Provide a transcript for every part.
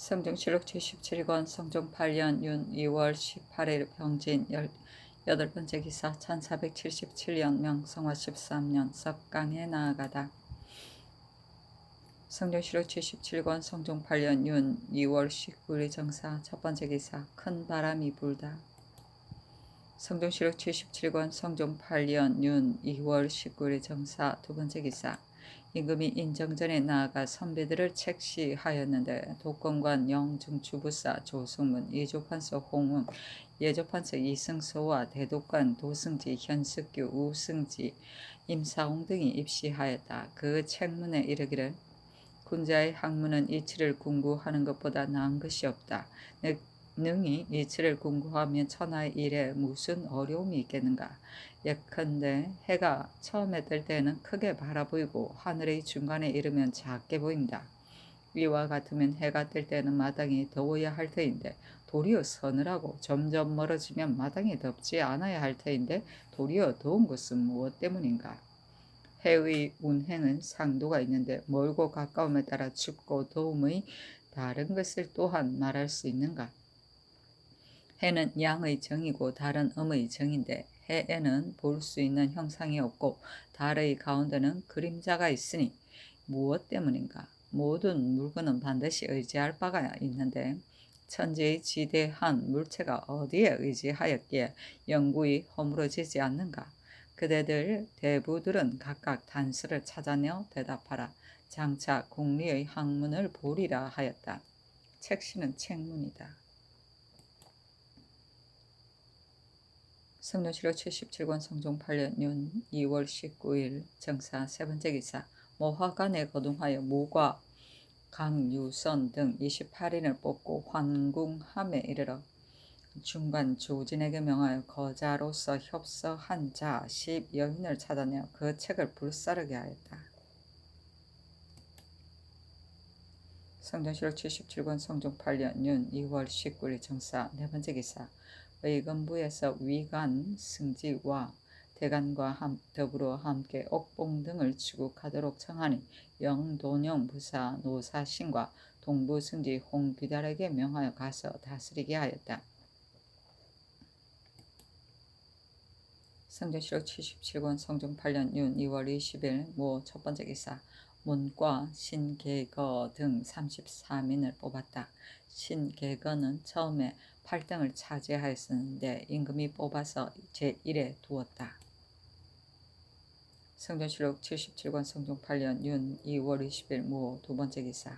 성종실록 77권 성종 8년 윤 2월 18일 병진 18번째 기사 1477년 명성화 13년 석강에 나아가다. 성종실록 77권 성종 8년 윤 2월 19일 정사 첫번째 기사 큰 바람이 불다. 성종실록 77권 성종 8년 윤 2월 19일 정사 두번째 기사 임금이 인정전에 나아가 선비들을 책시하였는데 독건관 영중주부사 조승문, 이조판서 홍웅, 예조판서 이승소와 대독관 도승지, 현숙규, 우승지, 임사홍 등이 입시하였다. 그 책문에 이르기를 군자의 학문은 이치를 궁구하는 것보다 나은 것이 없다. 능히 이치를 궁구하면 천하의 일에 무슨 어려움이 있겠는가. 예컨대 해가 처음에 뜰 때는 크게 바라보이고 하늘의 중간에 이르면 작게 보인다. 이와 같으면 해가 뜰 때는 마당이 더워야 할 터인데 도리어 서늘하고 점점 멀어지면 마당이 덥지 않아야 할 터인데 도리어 더운 것은 무엇 때문인가. 해의 운행은 상도가 있는데 멀고 가까움에 따라 춥고 더움의 다른 것을 또한 말할 수 있는가. 해는 양의 정이고 달은 음의 정인데 해에는 볼 수 있는 형상이 없고 달의 가운데는 그림자가 있으니 무엇 때문인가. 모든 물건은 반드시 의지할 바가 있는데 천지의 지대한 물체가 어디에 의지하였기에 영구히 허물어지지 않는가. 그대들 대부들은 각각 단서를 찾아내어 대답하라. 장차 공리의 학문을 보리라 하였다. 책시는 책문이다. 성종실록 77권 성종 8년 윤 2월 19일 정사 세번째 기사 모화관에 거동하여 무과 강유선 등 28인을 뽑고 환궁함에 이르러 중관 조진에게 명하여 거자로서 협서한 자 10여인을 찾아내어 그 책을 불사르게 하였다. 성종실록 77권 성종 8년 윤 2월 19일 정사 네번째 기사 의금부에서 위관 승지와 대관과 더불어 함께 옥봉 등을 추국하도록 청하니 영돈영 부사 노사신과 동부 승지 홍귀달에게 명하여 가서 다스리게 하였다. 성종실록 77권 성종 8년 윤 2월 20일 모 첫번째 기사 문과 신계거 등 33인을 뽑았다. 신계거는 처음에 8등을 차지하였었는데 임금이 뽑아서 제1에 두었다. 성종실록 77권 성종 8년 윤 2월 20일 모 두번째 기사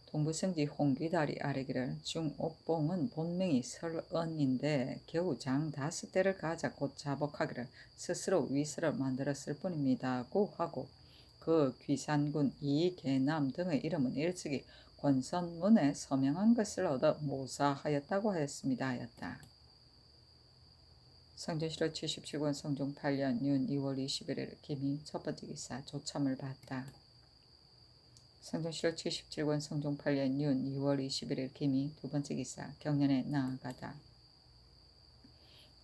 동부승지 홍귀달이 아뢰기를 중옥봉은 본명이 설언인데 겨우 장 5대를 가자 곧 자복하기를 스스로 위서를 만들었을 뿐입니다고 하고 그 귀산군 이계남 등의 이름은 일찍이 권선문에 서명한 것을 얻어 모사하였다고 하였습니다 하였다. 성종실록 77권 성종 8년 윤 2월 21일 김이 첫번째 기사 조참을 받다. 성종실록 77권 성종 8년 윤 2월 21일 김이 두번째 기사 경연에 나아가다.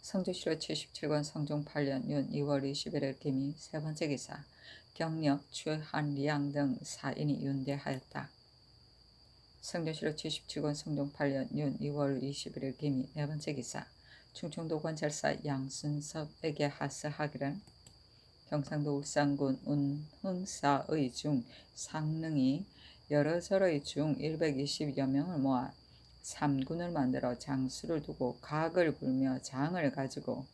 성종실록 77권 성종 8년 윤 2월 21일 김이 세번째 기사 경력 최한리양 등 4인이 윤대하였다. 성종실록 77권 성종 8년 윤 2월 21일 김이 네번째 기사 충청도 관찰사 양순섭에게 하서하기를 경상도 울산군 운흥사의 중 상능이 여러절의 중 120여 명을 모아 3군을 만들어 장수를 두고 각을 불며 장을 가지고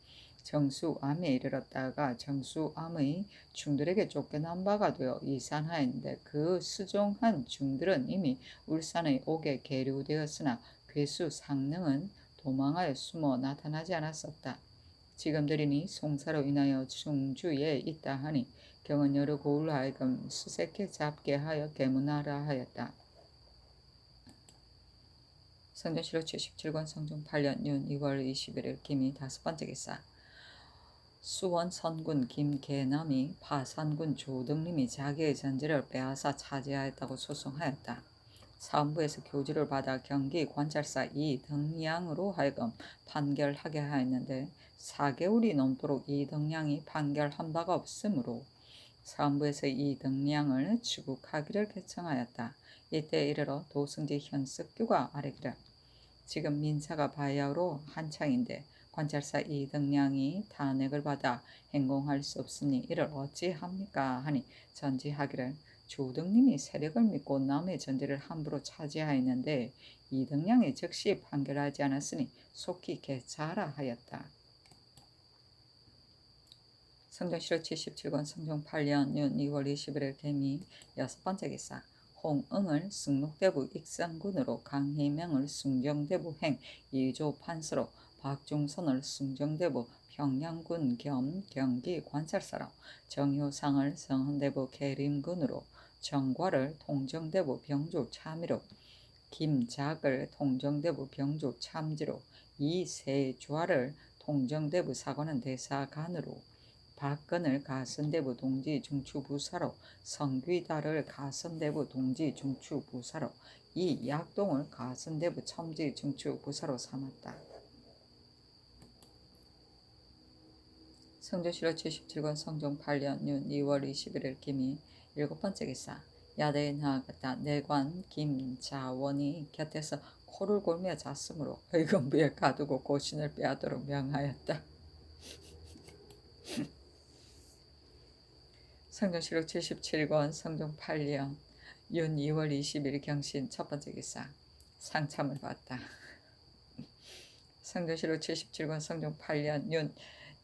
정수암에 이르렀다가 정수암의 중들에게 쫓겨난 바가 되어 이산하였는데 그 수종한 중들은 이미 울산의 옥에 계류되었으나 괴수 상능은 도망하여 숨어 나타나지 않았었다. 지금들이니 송사로 인하여 충주에 있다 하니 경은 여러 고을 하여금 수색해 잡게 하여 계문하라 하였다. 성종실록 77권 성종 8년 윤 2월 21일 김이 다섯번째 기사 수원 선군 김계남이 파산군 조등림이 자기의 전지를 빼앗아 차지하였다고 소송하였다. 사헌부에서 교주를 받아 경기 관찰사 이등량으로 하여금 판결하게 하였는데 4개월이 넘도록 이등량이 판결한 바가 없으므로 사헌부에서 이등량을 추국하기를 결정하였다. 이때 이르러 도승지 현석규가 아뢰기를 지금 민사가 바야흐로 한창인데 관찰사 이등량이 탄핵을 받아 행공할 수 없으니 이를 어찌합니까 하니 전지하기를 주등님이 세력을 믿고 남의 전제를 함부로 차지하였는데 이등량이 즉시 판결하지 않았으니 속히 개차하라 하였다. 성종실록 77권 성종 8년 윤 2월 21일 개미 여섯 번째 기사 홍응을 승록대부 익산군으로 강희명을 숭정대부 행 2조 판서로 박중선을 숭정대부 평양군 겸 경기 관찰사로 정효상을 성헌대부 계림군으로 정과를 통정대부 병조 참의로 김작을 통정대부 병조 참지로 이세좌를 통정대부 사관원 대사관으로 박근을 가선대부 동지 중추부사로 성귀다를 가선대부 동지 중추부사로 이약동을 가선대부 첨지 중추부사로 삼았다. 성조실록 77권 성종 8년 윤 2월 21일 김이 일곱 번째 기사 야대에 나아갔다. 내관 김자원이 곁에서 코를 골며 잤으므로 의금부에 가두고 고신을 빼앗도록 명하였다. 성종실록 77권 성종 8년 윤 2월 20일 경신 첫 번째 기사 상참을 받다. 성종실록 77권 성종 8년 윤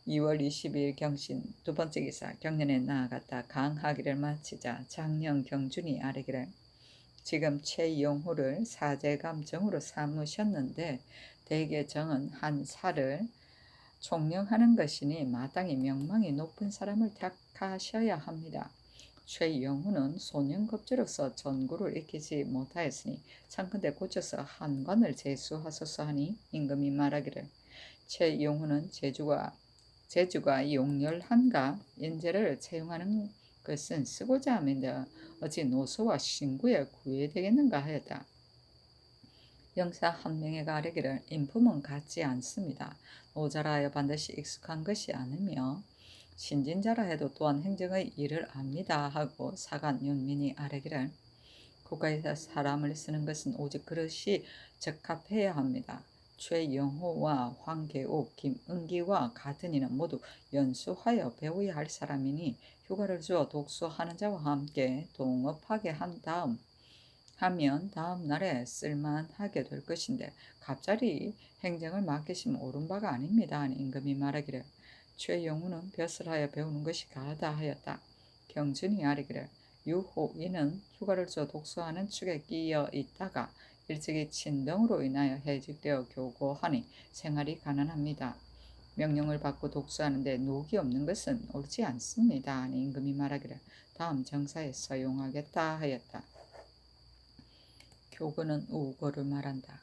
2월 22일 경신 두 번째 기사 경련에 나아갔다. 강하기를 마치자 장령 경준이 아뢰기를 지금 최영호를 사제감정으로 삼으셨는데 대개 정은 한 사를 총령하는 것이니 마땅히 명망이 높은 사람을 택하셔야 합니다. 최영호는 소년급제로서 전구를 익히지 못하였으니 창컨대 고쳐서 한관을 제수하소서 하니 임금이 말하기를 최영호는 제주가 용렬한가 인재를 채용하는 것은 쓰고자 함인데 어찌 노소와 신구에 구애되겠는가 하였다. 영사 한 명에가 아뢰기를 인품은 같지 않습니다. 노자라 하여 반드시 익숙한 것이 아니며 신진자라 해도 또한 행정의 일을 압니다 하고 사관 윤민이 아뢰기를 국가에서 사람을 쓰는 것은 오직 그릇이 적합해야 합니다. 최영호와 황계옥, 김은기와 같은 이는 모두 연수하여 배워야 할 사람이니 휴가를 주어 독서하는 자와 함께 동업하게 한 다음 하면 다음 날에 쓸만하게 될 것인데 갑자기 행정을 맡기시면 옳은 바가 아닙니다 하니 임금이 말하기를 최영우는 벼슬하여 배우는 것이 가하다 하였다. 경준이 아뢰기를 유호인은 휴가를 줘 독서하는 축에 끼어 있다가 일찍이 친병으로 인하여 해직되어 교고하니 생활이 가난합니다. 명령을 받고 독서하는데 녹이 없는 것은 옳지 않습니다 하니 임금이 말하기를 다음 정사에 서용하겠다 하였다. 교근은 우거를 말한다.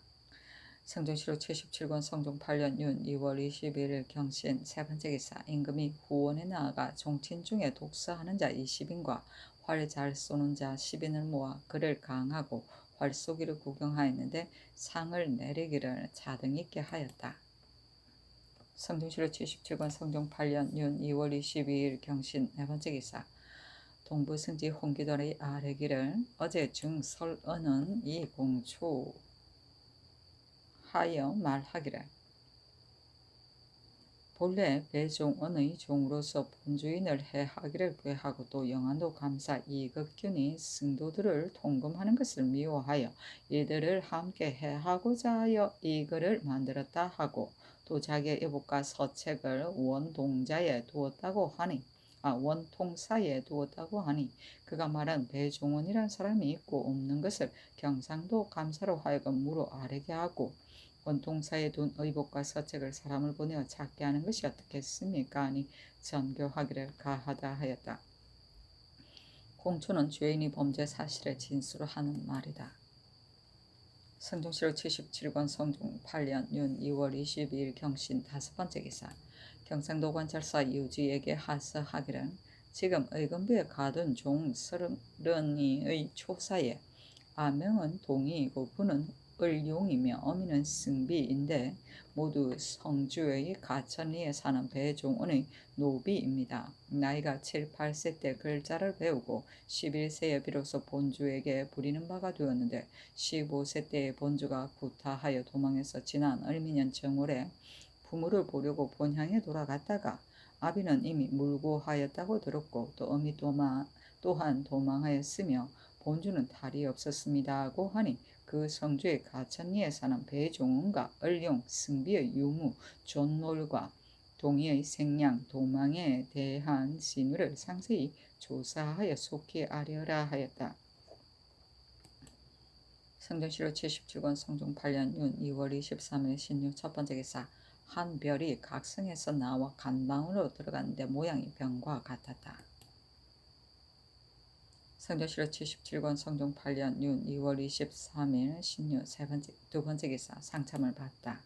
성종실록 77권 성종 8년 윤 2월 21일 경신 세 번째 기사 임금이 후원에 나아가 종친 중에 독서하는 자 20인과 활 잘 쏘는 자 10인을 모아 그를 강하고 활 쏘기를 구경하였는데 상을 내리기를 자등 있게 하였다. 성종실록 77권 성종 8년 윤 2월 22일 경신 네 번째 기사 동부승지 홍기돈의 아뢰기를 어제 중설언은 이 공초하여 말하기를 본래 배종언의 종으로서 본주인을 해하기를 구하고 또 영안도 감사 이극균이 승도들을 통금하는 것을 미워하여 이들을 함께 해하고자 하여 이 글을 만들었다 하고 또 자기의 애복과 서책을 원동자에 두었다고 하니 원통사에 두었다고 하니 그가 말한 배종원이란 사람이 있고 없는 것을 경상도 감사로 하여금 물어 아뢰게 하고 원통사에 둔 의복과 서책을 사람을 보내어 찾게 하는 것이 어떻겠습니까? 하니 전교하기를 가하다 하였다. 공초는 죄인이 범죄 사실을 진술을 하는 말이다. 성종실록 77권 성종 8년 윤 2월 22일 경신 다섯 번째 기사 경상도 관찰사 유지에게 하서하기를 지금 의금부에 가둔 종 30의 초사에 아명은 동이이고 부는 을용이며 어미는 승비인데 모두 성주의 가천리에 사는 배종원의 노비입니다. 나이가 7, 8세 때 글자를 배우고 11세에 비로소 본주에게 부리는 바가 되었는데 15세 때에 본주가 구타하여 도망해서 지난 을미년 정월에 부모를 보려고 본향에 돌아갔다가 아비는 이미 물고하였다고 들었고 또 어미 또한 도망하였으며 본주는 탈이 없었습니다고 하니 그 성주의 가천리에 사는 배종원과 을룡, 승비의 유무, 존놀과 동의의 생량, 도망에 대한 신유를 상세히 조사하여 속히 아려라 하였다. 성전시로 77권 성종 8년 윤 2월 23일 신유 첫 번째 기사. 한 별이 각성에서 나와 간방으로 들어갔는데 모양이 병과 같았다. 성전시로 77권 성종 8년 윤 2월 23일 신유 두 번째 기사. 상참을 받다.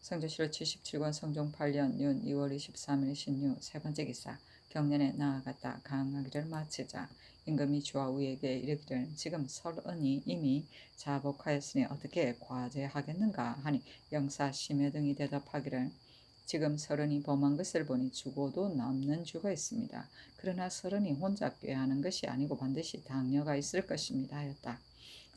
성전시로 77권 성종 8년 윤 2월 23일 신유 세 번째 기사. 경년에 나아갔다. 강하기를 마치자 임금이 좌우에게 이르기를 지금 설은이 이미 자복하였으니 어떻게 과제하겠는가 하니 영사 심해 등이 대답하기를 지금 설은이 범한 것을 보니 죽어도 남는 주가 있습니다. 그러나 설은이 혼자 꾀하는 것이 아니고 반드시 당녀가 있을 것입니다 하였다.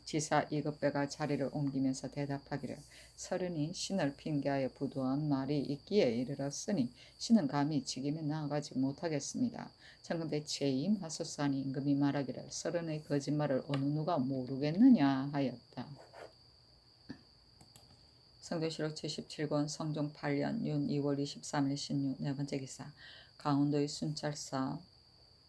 지사 이급배가 자리를 옮기면서 대답하기를 설은이 신을 핑계하여 부도한 말이 있기에 이르렀으니 신은 감히 직임에 나아가지 못하겠습니다. 청근대 체임하소서하니 임금이 말하기를 설은의 거짓말을 어느 누가 모르겠느냐 하였다. 성전시록 77권 성종 8년 윤 2월 23일 신유 네 번째 기사. 강원도의 순찰사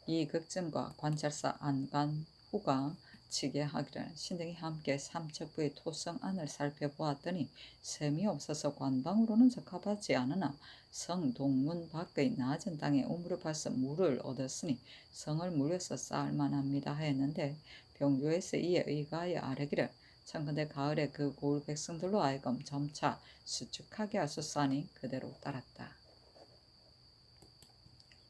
이극증과 관찰사 안간후가 치게 하기를 신등이 함께 삼척부의 토성 안을 살펴보았더니 셈이 없어서 관방으로는 적합하지 않으나 성 동문 밖의 낮은 땅에 우물을 파서 물을 얻었으니 성을 물려서 쌓을 만합니다 하였는데 병조에서 이에 의가하여 아뢰기를 청컨대 가을에 그 고을 백성들로 하여금 점차 수축하게 하소서하니 그대로 따랐다.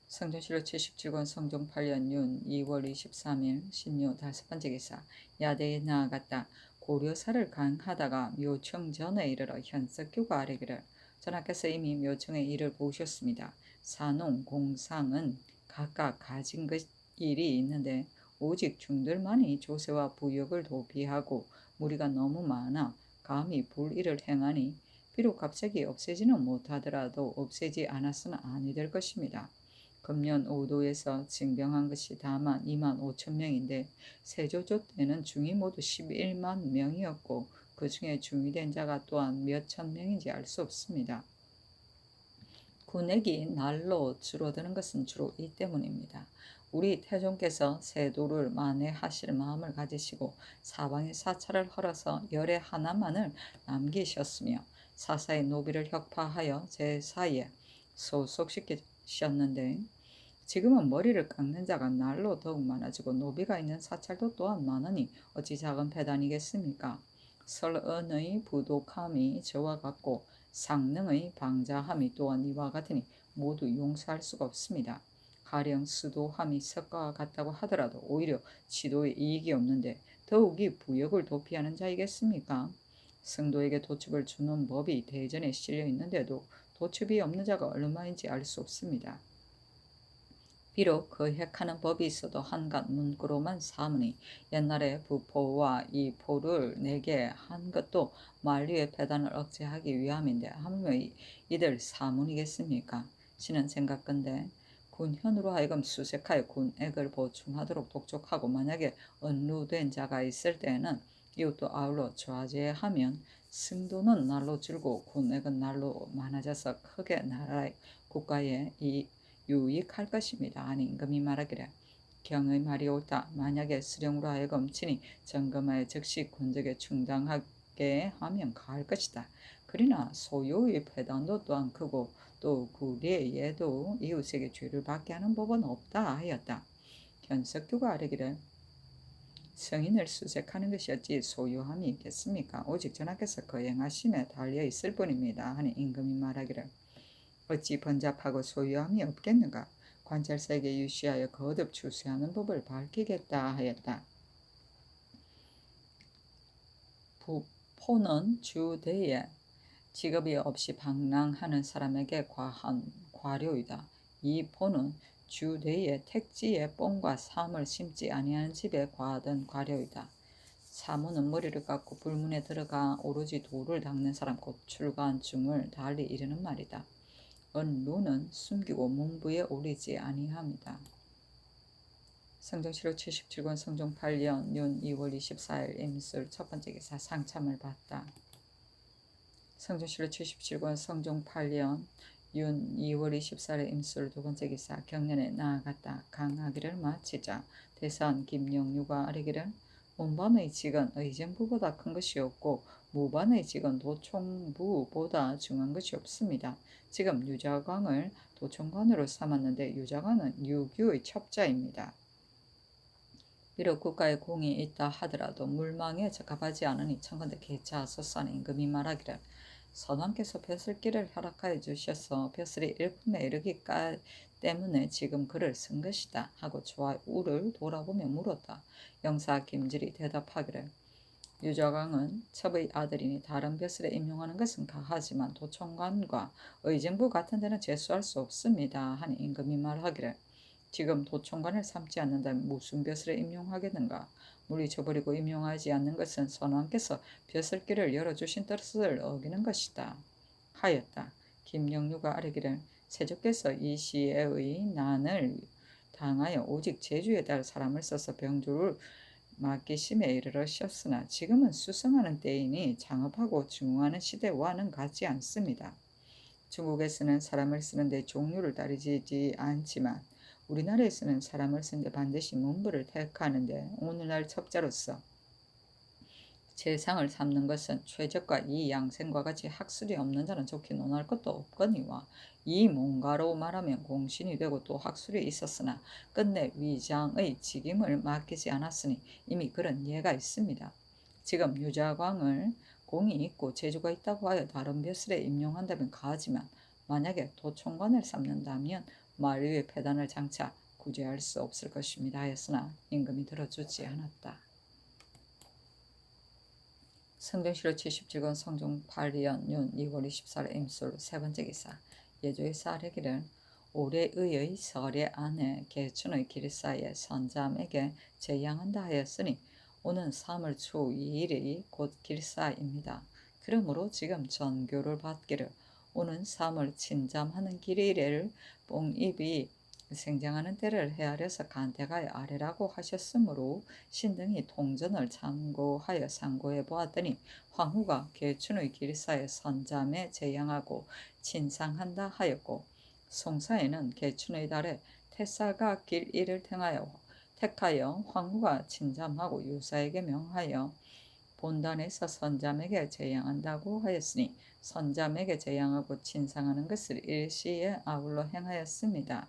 성전시로 77권 성종 8년 윤 2월 23일 신유 다섯 번째 기사. 야대에 나아갔다. 고려사를 강하다가 묘청 전에 이르러 현석교가 아뢰기를 전하께서 이미 묘청의 일을 보셨습니다. 산농, 공상은 각각 가진 일이 있는데 오직 중들만이 조세와 부역을 도피하고 무리가 너무 많아 감히 불의를 행하니 비록 갑자기 없애지는 못하더라도 없애지 않았으나 아니 될 것입니다. 금년 5도에서 징병한 것이 다만 2만 5천 명인데 세조조 때는 중이 모두 11만 명이었고 그 중에 중위된 자가 또한 몇천 명인지 알 수 없습니다. 군액이 날로 줄어드는 것은 주로 이 때문입니다. 우리 태종께서 세도를 만회하실 마음을 가지시고 사방에 사찰을 헐어서 열에 하나만을 남기셨으며 사사의 노비를 혁파하여 제사에 소속시키셨는데 지금은 머리를 깎는 자가 날로 더욱 많아지고 노비가 있는 사찰도 또한 많으니 어찌 작은 패단이겠습니까? 설언의 부독함이 저와 같고 상능의 방자함이 또한 이와 같으니 모두 용서할 수가 없습니다. 가령 수도함이 석가와 같다고 하더라도 오히려 지도에 이익이 없는데 더욱이 부역을 도피하는 자이겠습니까? 승도에게 도첩을 주는 법이 대전에 실려 있는데도 도첩이 없는 자가 얼마인지 알 수 없습니다. 비록 그 핵하는 법이 있어도 한갓 문구로만 삼으니 옛날에 부포와 이 포를 내게 한 것도 만류의 패단을 억제하기 위함인데 하물며 이들 사문이겠습니까? 신은 생각건대 군현으로 하여금 수색하여 군액을 보충하도록 독촉하고 만약에 언루된 자가 있을 때에는 이웃도 아울러 좌제하면 승도는 날로 줄고 군액은 날로 많아져서 크게 나라의 국가에 유익할 것입니다. 아니 임금이 말하기를 경의 말이 옳다. 만약에 수령으로 하여금 친히 점검하여 즉시 군적에 충당하게 하면 가할 것이다. 그러나 소유의 패단도 또한 크고 또 구례에도 이웃에게 죄를 받게 하는 법은 없다 하였다. 현석교가 아뢰기를 성인을 수색하는 것이 어찌 소유함이 있겠습니까? 오직 전하께서 거행하심에 달려 있을 뿐입니다. 하니 임금이 말하기를 어찌 번잡하고 소유함이 없겠는가? 관찰사에게 유시하여 거듭 추수하는 법을 밝히겠다 하였다. 포는 주대에 직업이 없이 방랑하는 사람에게 과한 과료이다. 이 포는 주대에 택지에 뽕과 삶을 심지 아니하는 집에 과하던 과료이다. 사무는 머리를 깎고 불문에 들어가 오로지 돌을 닦는 사람 곧 출간중을 달리 이르는 말이다. 언루는 숨기고 문부에 오르지 아니합니다. 성종실록 77권 성종 8년 윤 2월 24일 임술 첫 번째 기사 상참을 받다. 성종실록 77권 성종 8년 윤 2월 24일 임술 두 번째 기사 경련에 나아갔다. 강하기를 마치자 대선 김영유가 아뢰기를 문반의 직은 의정부보다 큰 것이 없고 무반의 직은 도총부보다 중요한 것이 없습니다. 지금 유자광을 도총관으로 삼았는데 유자광은 유규의 첩자입니다. 비록 국가에 공이 있다 하더라도 물망에 적합하지 않으니 청건대 개차하소서니 임금이 말하기를 선왕께서 벼슬길을 허락하여 주셔서 벼슬이 일품에 이르기까 때문에 지금 글을 쓴 것이다 하고 좌우를 돌아보며 물었다. 영사 김질이 대답하기를 유자광은 첩의 아들이니 다른 벼슬에 임용하는 것은 가하지만 도청관과 의정부 같은 데는 제수할 수 없습니다 하니 임금이 말하기를 지금 도청관을 삼지 않는다면 무슨 벼슬에 임용하겠는가? 물리쳐버리고 임용하지 않는 것은 선왕께서 벼슬길을 열어주신 뜻을 어기는 것이다. 하였다. 김영유가 아뢰기를 세조께서 이 시에의 난을 당하여 오직 제주에 달 사람을 써서 병조를 맡기심에 이르렀셨으나 지금은 수성하는 때이니 장업하고 중흥하는 시대와는 같지 않습니다. 중국에서는 사람을 쓰는데 종류를 따르지 않지만 우리나라에서는 사람을 쓰는데 반드시 문부를 택하는데 오늘날 첩자로서 재상을 삼는 것은 최적과 이 양생과 같이 학술이 없는 자는 좋게 논할 것도 없거니와 이 뭔가로 말하면 공신이 되고 또 학술이 있었으나 끝내 위장의 직임을 맡기지 않았으니 이미 그런 예가 있습니다. 지금 유자광을 공이 있고 재주가 있다고 하여 다른 벼슬에 임용한다면 가하지만 만약에 도총관을 삼는다면 말 위에 패단을 장차 구제할 수 없을 것입니다 하였으나 임금이 들어주지 않았다. 성종실록 77권 성종 8년 윤 2월 24일 임술 세 번째 기사 예조의 사례기를 올해의 설에 안에 개춘의 길사에 선잠에게 제양한다 하였으니 오는 3월 초 2일이 곧 길사입니다. 그러므로 지금 전교를 받기를 오는 3월 친잠하는 길이를 뽕입이 생장하는 때를 헤아려서 간택하여 아래라고 하셨으므로 신등이 통전을 참고하여 상고해 보았더니 황후가 개춘의 길사에 선잠에 제양하고 친상한다 하였고 송사에는 개춘의 달에 태사가 길이를 택하여 황후가 친잠하고 유사에게 명하여 본단에서 선잠에게 제양한다고 하였으니 선잠에게 제양하고 친상하는 것을 일시에 아울러 행하였습니다.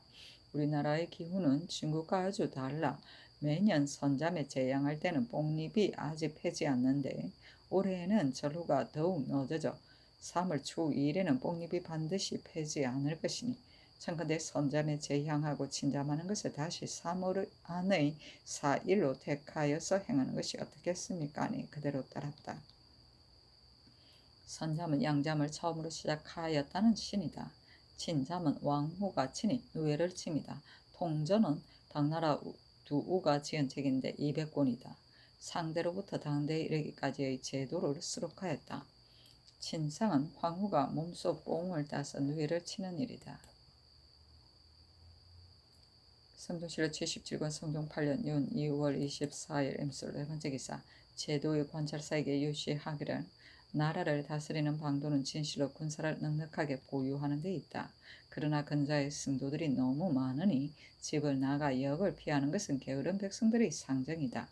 우리나라의 기후는 중국과 아주 달라 매년 선잠에 제양할 때는 뽕잎이 아직 패지 않는데 올해에는 전후가 더욱 늦어져 3월 초 2일에는 뽕잎이 반드시 패지 않을 것이니 청컨대 선잠에 제향하고 친잠하는 것을 다시 3월 안의 4일로 택하여서 행하는 것이 어떻겠습니까? 아니 그대로 따랐다. 선잠은 양잠을 처음으로 시작하였다는 신이다. 친잠은 왕후가 친히 누에를 칩니다. 통전은 당나라 두우가 지은 책인데 200권이다. 상대로부터 당대에 이르기까지의 제도를 수록하였다. 친상은 황후가 몸소 뽕을 따서 누에를 치는 일이다. 성종실록 77권 성종 8년 윤 2월 24일 임술 네 번째 기사 제도의 관찰사에게 유시하기를 나라를 다스리는 방도는 진실로 군사를 넉넉하게 보유하는 데 있다. 그러나 근자의 승도들이 너무 많으니 집을 나가 역을 피하는 것은 게으른 백성들의 상정이다.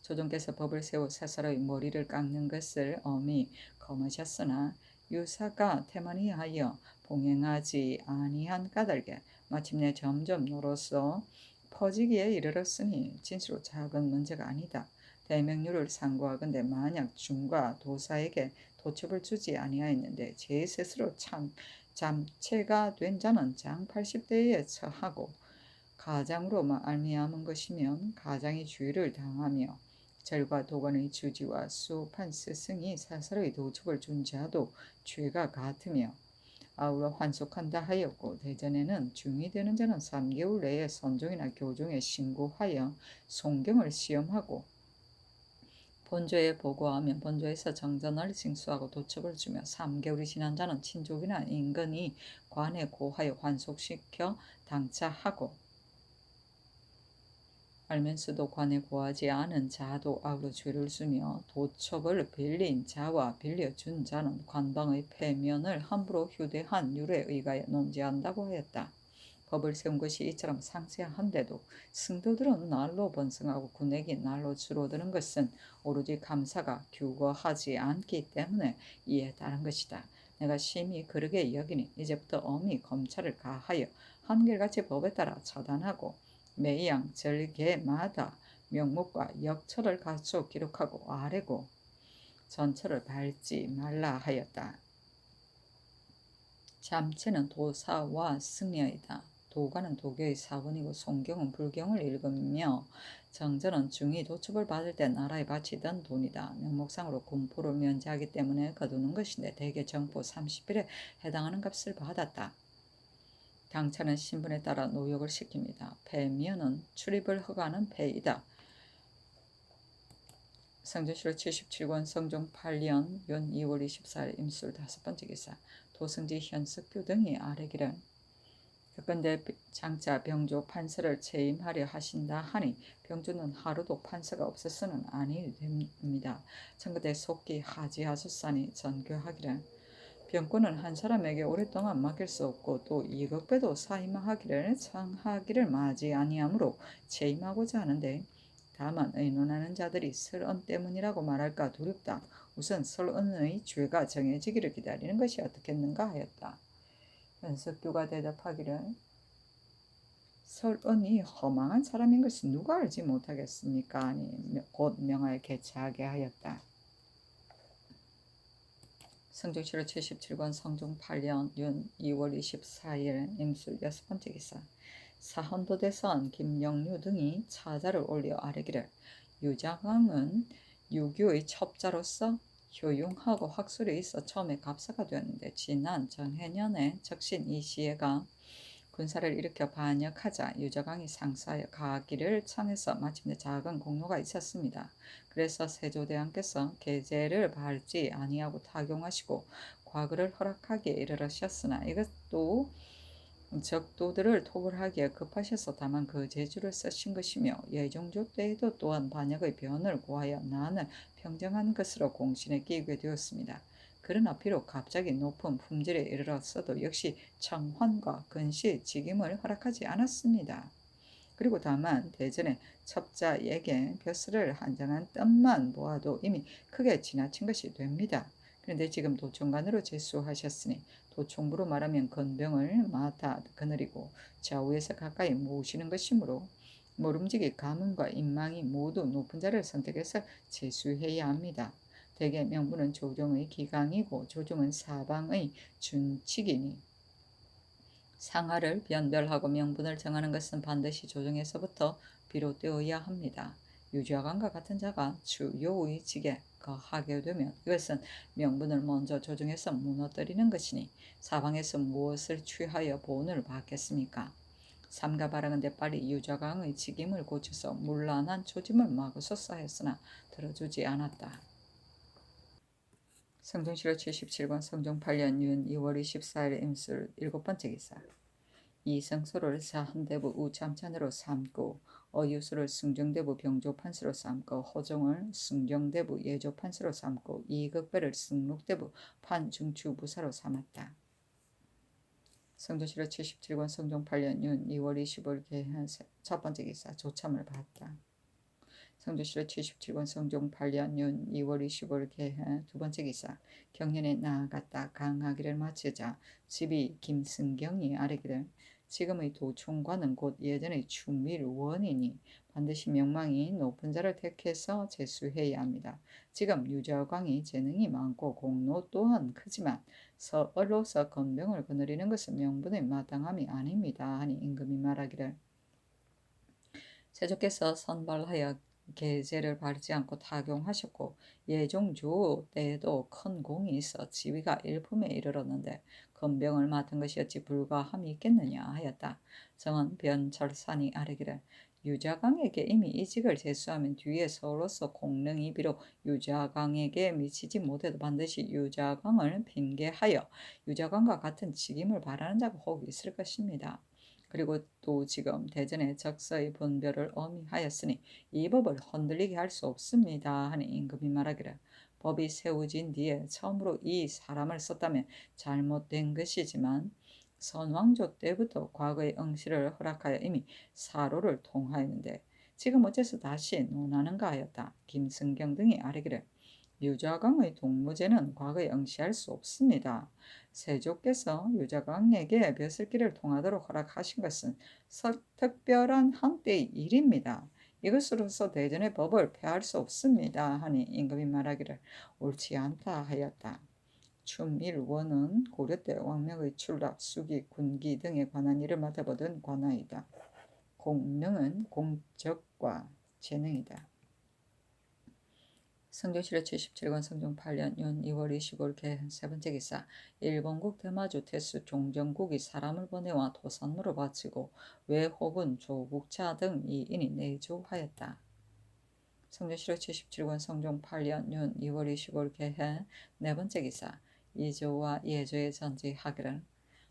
조정께서 법을 세워 사사로이 머리를 깎는 것을 엄히 검하셨으나 유사가 태만히하여 봉행하지 아니한 까닭에 마침내 점점 노로서 퍼지기에 이르렀으니 진실로 작은 문제가 아니다. 대명률을 상고하건대 만약 중과 도사에게 도첩을 주지 아니하였는데 제 스스로 잠체가 된 자는 장 80대에 처하고 가장으로 말미암은 것이면 가장이 주의를 당하며 절과 도관의 주지와 수업한 스승이 사설의 도첩을 준 자도 죄가 같으며 아울러 환속한다 하였고 대전에는 중이 되는 자는 3개월 내에 선종이나 교종에 신고하여 송경을 시험하고 본조에 보고하면 본조에서 정전을 징수하고 도첩을 주며 3개월이 지난 자는 친족이나 인근이 관에 고하여 환속시켜 당차하고 알면서도 관에 고하지 않은 자도 아울러 죄를 주며 도첩을 빌린 자와 빌려준 자는 관방의 패면을 함부로 휴대한 율에 의하여 논지한다고 하였다. 법을 세운 것이 이처럼 상세한데도 승도들은 날로 번성하고 군액이 날로 줄어드는 것은 오로지 감사가 규거하지 않기 때문에 이에 따른 것이다. 내가 심히 그르게 여기니 이제부터 엄히 검찰을 가하여 한결같이 법에 따라 처단하고 매양 절개마다 명목과 역처를 갖추어 기록하고 아래고 전처를 밟지 말라 하였다. 잠체는 도사와 승려이다. 도가는 도교의 사원이고 송경은 불경을 읽으며 정전은 중이 도첩을 받을 때 나라에 바치던 돈이다. 명목상으로 군포를 면제하기 때문에 거두는 것인데 대개 정포 30일에 해당하는 값을 받았다. 당차는 신분에 따라 노역을 시킵니다. 패면은 출입을 허가하는 패이다. 성전시로 77권 성종 8년 윤 2월 24일 임술 5번째 기사 도승지 현석규 등이 아래기를 그건대 장자 병조 판서를 채임하려 하신다 하니 병조는 하루도 판서가 없어서는 아니 됩니다. 청그대 속기 하지하소사니 전교하기를 병권은 한 사람에게 오랫동안 맡길 수 없고 또 이것배도 사임하기를 청하기를 마지 아니하므로 채임하고자 하는데 다만 의논하는 자들이 설언 때문이라고 말할까 두렵다. 우선 설언의 죄가 정해지기를 기다리는 것이 어떻겠는가 하였다. 현석규가 대답하기를 설언이 허망한 사람인 것을 누가 알지 못하겠습니까? 아니 곧 명하여 개최하게 하였다. 성종시로 77권 성종 8년 윤 2월 24일 임술 6번째 기사 사헌도대선 김영류 등이 차자를 올려 아뢰기를 유자광은 유교의 첩자로서 효용하고 학술이 있어 처음에 갑사가 되었는데 지난 정해년에 적신 이시애가 군사를 일으켜 반역하자 유자광이 상사하여 가기를 청해서 마침내 작은 공로가 있었습니다. 그래서 세조대왕께서 계제를 밟지 아니하고 타경하시고 과거를 허락하기에 이르르셨으나 이것도 적도들을 토벌하기에 급하셔서 다만 그 재주를 쓰신 것이며 예종조 때에도 또한 반역의 변을 고하여 난을 평정한 것으로 공신에 끼게 되었습니다. 그러나 비록 갑자기 높은 품질에 이르렀어도 역시 청환과 근시 직임을 허락하지 않았습니다. 그리고 다만 대전에 첩자에게 벼슬을 한정한 뜻만 보아도 이미 크게 지나친 것이 됩니다. 그런데 지금 도총관으로 제수하셨으니 도총부로 말하면 건병을 맡아 거느리고 좌우에서 가까이 모시는 것이므로 모름지기 가문과 인망이 모두 높은 자를 선택해서 제수해야 합니다. 대개 명분은 조정의 기강이고 조정은 사방의 준칙이니 상하를 변별하고 명분을 정하는 것은 반드시 조정에서부터 비롯되어야 합니다. 유자관과 같은 자가 주요의 직에 거하게 되면 이것은 명분을 먼저 조정해서 무너뜨리는 것이니 사방에서 무엇을 취하여 본을 받겠습니까? 삼가 바라건대 빨리 유자광의 직임을 고쳐서 문란한 조짐을 막으소서 했으나 들어주지 않았다. 성종시로 77권 성종 8년 윤 2월 24일 임술 7번째 기사 이성소를 사헌대부 우참찬으로 삼고 어유수를 승정대부 병조판수로 삼고 허종을 승정대부 예조판수로 삼고 이극배를 승록대부 판중추부사로 삼았다. 성종시로 77권 성종 8년 윤 2월 25일 개한 첫 번째 기사 조참을 받았다. 성종시로 77권 성종 8년 윤 2월 25일 개한 두 번째 기사 경연에 나아갔다 강하기를 마치자 집이 김승경이 아뢰기를 지금의 도총관은 곧 예전의 추밀원이니 반드시 명망이 높은 자를 택해서 제수해야 합니다. 지금 유자광이 재능이 많고 공로 또한 크지만 서얼로서 건병을 거느리는 것은 명분의 마땅함이 아닙니다. 하니 임금이 말하기를 세조께서 선발하여 계제를 바르지 않고 타경하셨고 예종주 때에도 큰 공이 있어 지위가 일품에 이르렀는데 건병을 맡은 것이었지 불과함이 있겠느냐 하였다. 정은 변철산이 아뢰기를 유자강에게 이미 이직을 제수하면 뒤에 서로서 공릉이 비록 유자강에게 미치지 못해도 반드시 유자강을 핑계하여 유자강과 같은 직임을 바라는 자가 혹 있을 것입니다. 그리고 또 지금 대전의 적서의 분별을 어미하였으니 이 법을 흔들리게 할 수 없습니다 하니 임금이 말하기를 법이 세워진 뒤에 처음으로 이 사람을 썼다면 잘못된 것이지만 선왕조 때부터 과거의 응시를 허락하여 이미 사로를 통하였는데 지금 어째서 다시 논하는가 하였다. 김승경 등이 아뢰기를 유자강의 동무제는 과거에 응시할 수 없습니다. 세조께서 유자강에게 벼슬길을 통하도록 허락하신 것은 특별한 한때의 일입니다. 이것으로서 대전의 법을 폐할 수 없습니다. 하니 임금이 말하기를 옳지 않다 하였다. 춤일원은 고려 때 왕명의 출납, 수기, 군기 등에 관한 일을 맡아보던 관아이다. 공능은 공적과 재능이다. 성종실록 77권 성종 8년 윤 2월 25일 개헌 세 번째 기사 일본국 대마주 태수 종정국이 사람을 보내와 도산물을 바치고 외혹은 조국차 등 이인이 내조하였다. 성종실록 77권 성종 8년 윤 2월 25일 개헌 네 번째 기사 이조와 예조의 전지하기를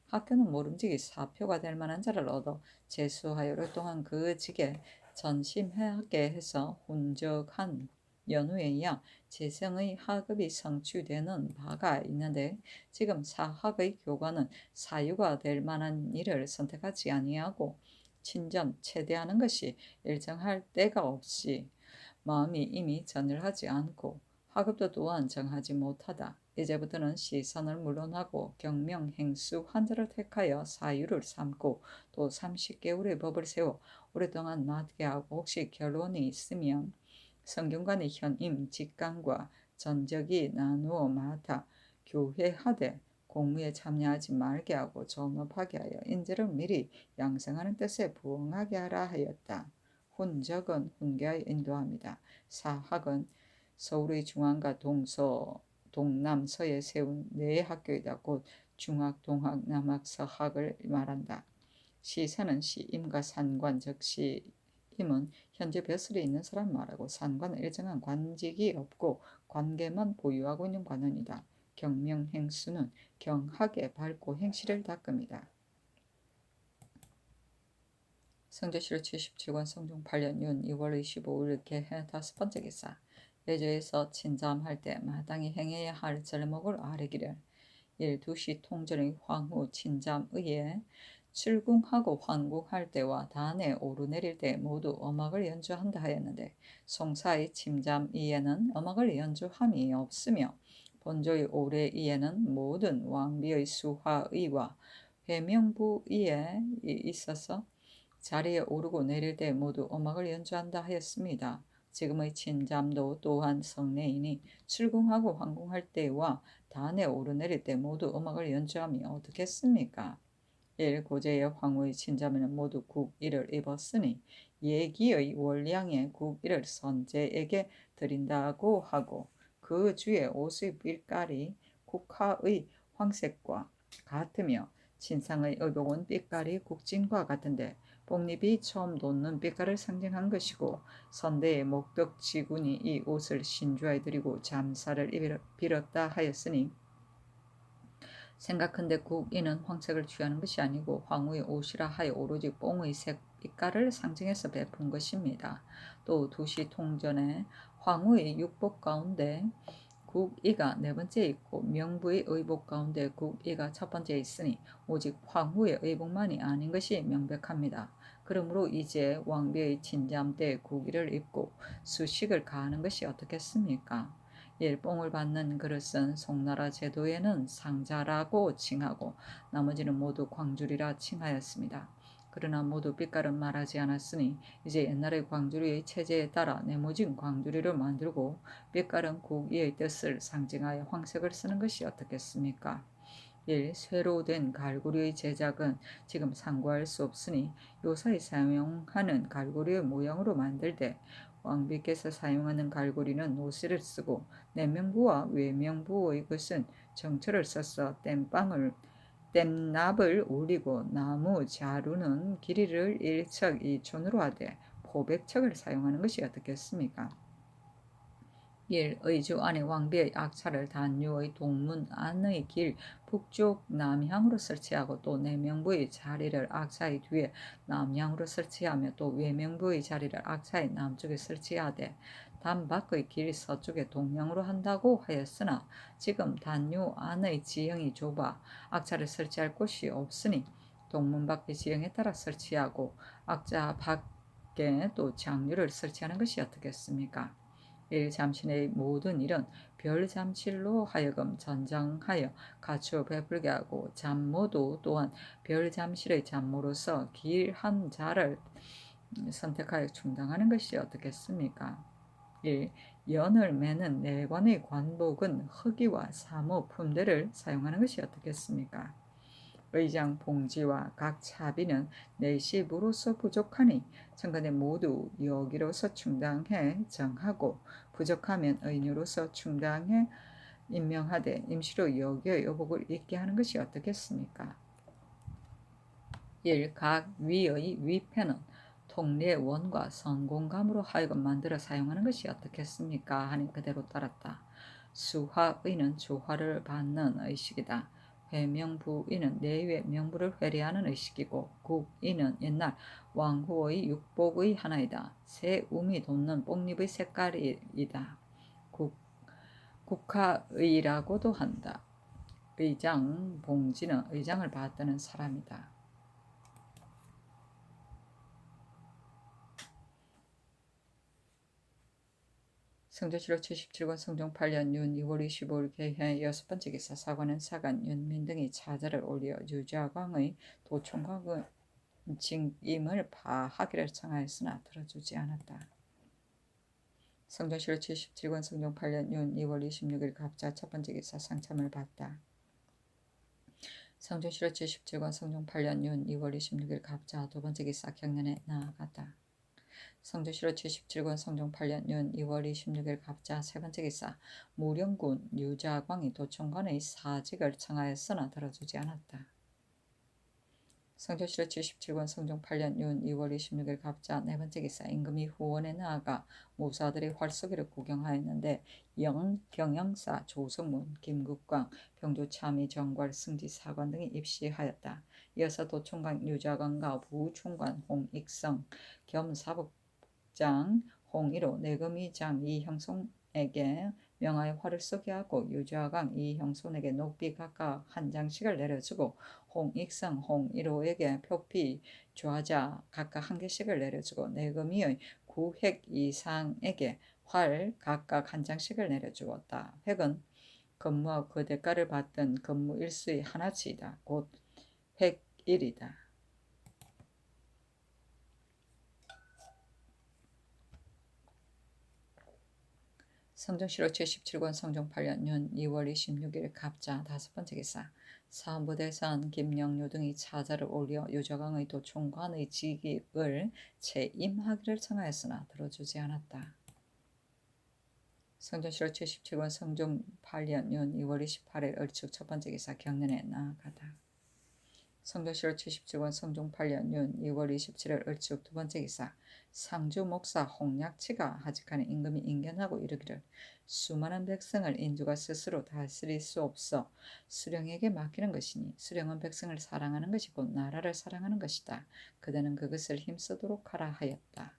학교는 모름지기 사표가 될 만한 자를 얻어 제수하여 오랫동안 그 직에 전심하게 해서 훈적한 연후에야 재생의 하급이 성취되는 바가 있는데 지금 사학의 교관은 사유가 될 만한 일을 선택하지 아니하고 친전 체대하는 것이 일정할 때가 없이 마음이 이미 전율하지 않고 하급도 또한 정하지 못하다. 이제부터는 시선을 물론하고 경명 행수 환자를 택하여 사유를 삼고 또 30개월의 법을 세워 오랫동안 맡게 하고 혹시 결론이 있으면 성균관의 현임 직관과 전적이 나누어 맡아 교회하되 공무에 참여하지 말게 하고 전업하게 하여 인재를 미리 양성하는 뜻에 부응하게 하라 하였다. 훈적은 훈계하여 인도합니다. 사학은 서울의 중앙과 동남서에 세운 네 학교이다. 곧 중학, 동학, 남학, 서학을 말한다. 시사는 시임과 산관, 즉 시임은 현재 벼슬이 있는 사람 말하고 산관은 일정한 관직이 없고 관계만 보유하고 있는 관원이다. 경명행수는 경하게 밝고 행실을 닦습니다. 성조실록 77권 성종 8년 윤 2월 25일 개해 다섯 번째 기사 예조에서 친잠할 때 마땅히 행해야 할 절목을 아뢰기를 2시 통전의 황후 친잠의에 출궁하고 환궁할 때와 단에 오르내릴 때 모두 음악을 연주한다 하였는데 송사의 침잠의에는 음악을 연주함이 없으며 본조의 오래의에는 모든 왕비의 수화의와 회명부의에 있어서 자리에 오르고 내릴 때 모두 음악을 연주한다 하였습니다. 지금의 친잠도 또한 성내이니 출궁하고 환궁할 때와 단에 오르내릴 때 모두 음악을 연주함이 어떻겠습니까? 고제의 황후의 친자매는 모두 국일을 입었으니 예기의 월량의 국일을 선제에게 드린다고 하고 그 주에 옷의 빛깔이 국화의 황색과 같으며 친상의 의복은 빛깔이 국진과 같은데 복립이 처음 돋는 빛깔을 상징한 것이고 선대의 목덕지군이 이 옷을 신주하에 드리고 잠사를 빌었다 하였으니 생각한데 국인은 황색을 취하는 것이 아니고 황후의 옷이라 하여 오로지 뽕의 색 빛깔을 상징해서 베푼 것입니다. 또 두시 통전에 황후의 육복 가운데 국이가 네 번째 있고 명부의 의복 가운데 국이가 첫 번째 있으니 오직 황후의 의복만이 아닌 것이 명백합니다. 그러므로 이제 왕비의 친잠 때 국이를 입고 수식을 가하는 것이 어떻겠습니까? 일봉을 받는 그릇은 송나라 제도에는 상자라고 칭하고 나머지는 모두 광주리라 칭하였습니다. 그러나 모두 빛깔은 말하지 않았으니 이제 옛날의 광주리의 체제에 따라 네모진 광주리를 만들고 빛깔은 국위의 뜻을 상징하여 황색을 쓰는 것이 어떻겠습니까? 쇠로 된 갈고리의 제작은 지금 상고할 수 없으니 요사이 사용하는 갈고리의 모형으로 만들 때 왕비께서 사용하는 갈고리는 노쇠를 쓰고 내명부와 외명부의 것은 정철을 써서 땜납을 올리고 나무 자루는 길이를 1척 2촌으로 하되 포백척을 사용하는 것이 어떻겠습니까? 1. 의주 안에 왕비의 악차를 단유의 동문 안의 길 북쪽 남향으로 설치하고 또 내명부의 자리를 악차의 뒤에 남향으로 설치하며 또 외명부의 자리를 악차의 남쪽에 설치하되 단 밖의 길 서쪽에 동향으로 한다고 하였으나 지금 단유 안의 지형이 좁아 악차를 설치할 곳이 없으니 동문 밖의 지형에 따라 설치하고 악차 밖에 또 장류를 설치하는 것이 어떻겠습니까? 일잠실의 모든 일은 별잠실로 하여금 전장하여 갖추어 베풀게 하고 잠모도 또한 별잠실의 잠모로서 길 한 자를 선택하여 충당하는 것이 어떻겠습니까? 1. 연을 매는 내관의 관복은 허기와 사모, 품대를 사용하는 것이 어떻겠습니까? 의장 봉지와 각 차비는 내십으로서 부족하니 청근에 모두 여기로서 충당해 정하고 부족하면 의료로서 충당해 임명하되 임시로 여기의 여복을 있게 하는 것이 어떻겠습니까? 1. 각 위의 위패는 통례 원과 선공감으로 하여금 만들어 사용하는 것이 어떻겠습니까? 하니 그대로 따랐다. 수화의는 주화를 받는 의식이다. 회명부의는 내외 명부를 회례하는 의식이고 국의는 옛날 왕후의 육복의 하나이다. 새 움이 돋는 뽕잎의 색깔이다. 국화의라고도 한다. 의장, 봉지는 의장을 받드는 사람이다. 성조실록 77권 성종 8년 윤 2월 25일 개회 6번째 기사 사관은 사간 윤민 등이 차자를 올려 유자광의 도총광의 징임을 파하기를 청하였으나 들어주지 않았다. 성조실록 77권 성종 8년 윤 2월 26일 갑자 첫번째 기사 상참을 받다. 성조실록 77권 성종 8년 윤 2월 26일 갑자 두번째 기사 경련에 나아갔다. 성조실록 77권 성종 8년 윤 2월 26일 갑자 세번째 기사 무령군 유자광이 도총관의 사직을 청하였으나 들어주지 않았다. 성조실록 77권 성종 8년 윤 2월 26일 갑자 네번째 기사 임금이 후원에 나아가 무사들의 활쏘기를 구경하였는데 경영사 조성문, 김국광, 병조참의 정괄 승지사관 등이 입시하였다. 이어서 도총관 유자광과 부총관 홍익성 겸 사북장 홍일호 내금위장 이형손에게 명하여 활을 쏘게 하고 유자광 이형손에게 녹비 각각 한 장씩을 내려주고 홍익성 홍일호에게 표피 좌자 각각 한 개씩을 내려주고 내금위의 구획 이상에게 활 각각 한 장씩을 내려주었다. 획은 근무와 그 대가를 받던 근무 일수의 하나치이다. 곧 획일이다. 성종실록 77권 성종 8년 윤 2월 26일 갑자 다섯번째 기사 사헌부 대사원 김영료 등이 차자를 올려 유자광의 도총관의 직위을 채임하기를 청하였으나 들어주지 않았다. 성종실록 77권 성종 8년 윤 2월 28일 을축 첫번째 기사 경련에 나아가다. 성종실록 77권 성종 8년 윤 2월 27일 을축 두번째 기사 상주 목사 홍약치가 하직하는 임금이 인견하고 이르기를 수많은 백성을 인주가 스스로 다스릴 수 없어 수령에게 맡기는 것이니 수령은 백성을 사랑하는 것이 곧 나라를 사랑하는 것이다. 그대는 그것을 힘쓰도록 하라 하였다.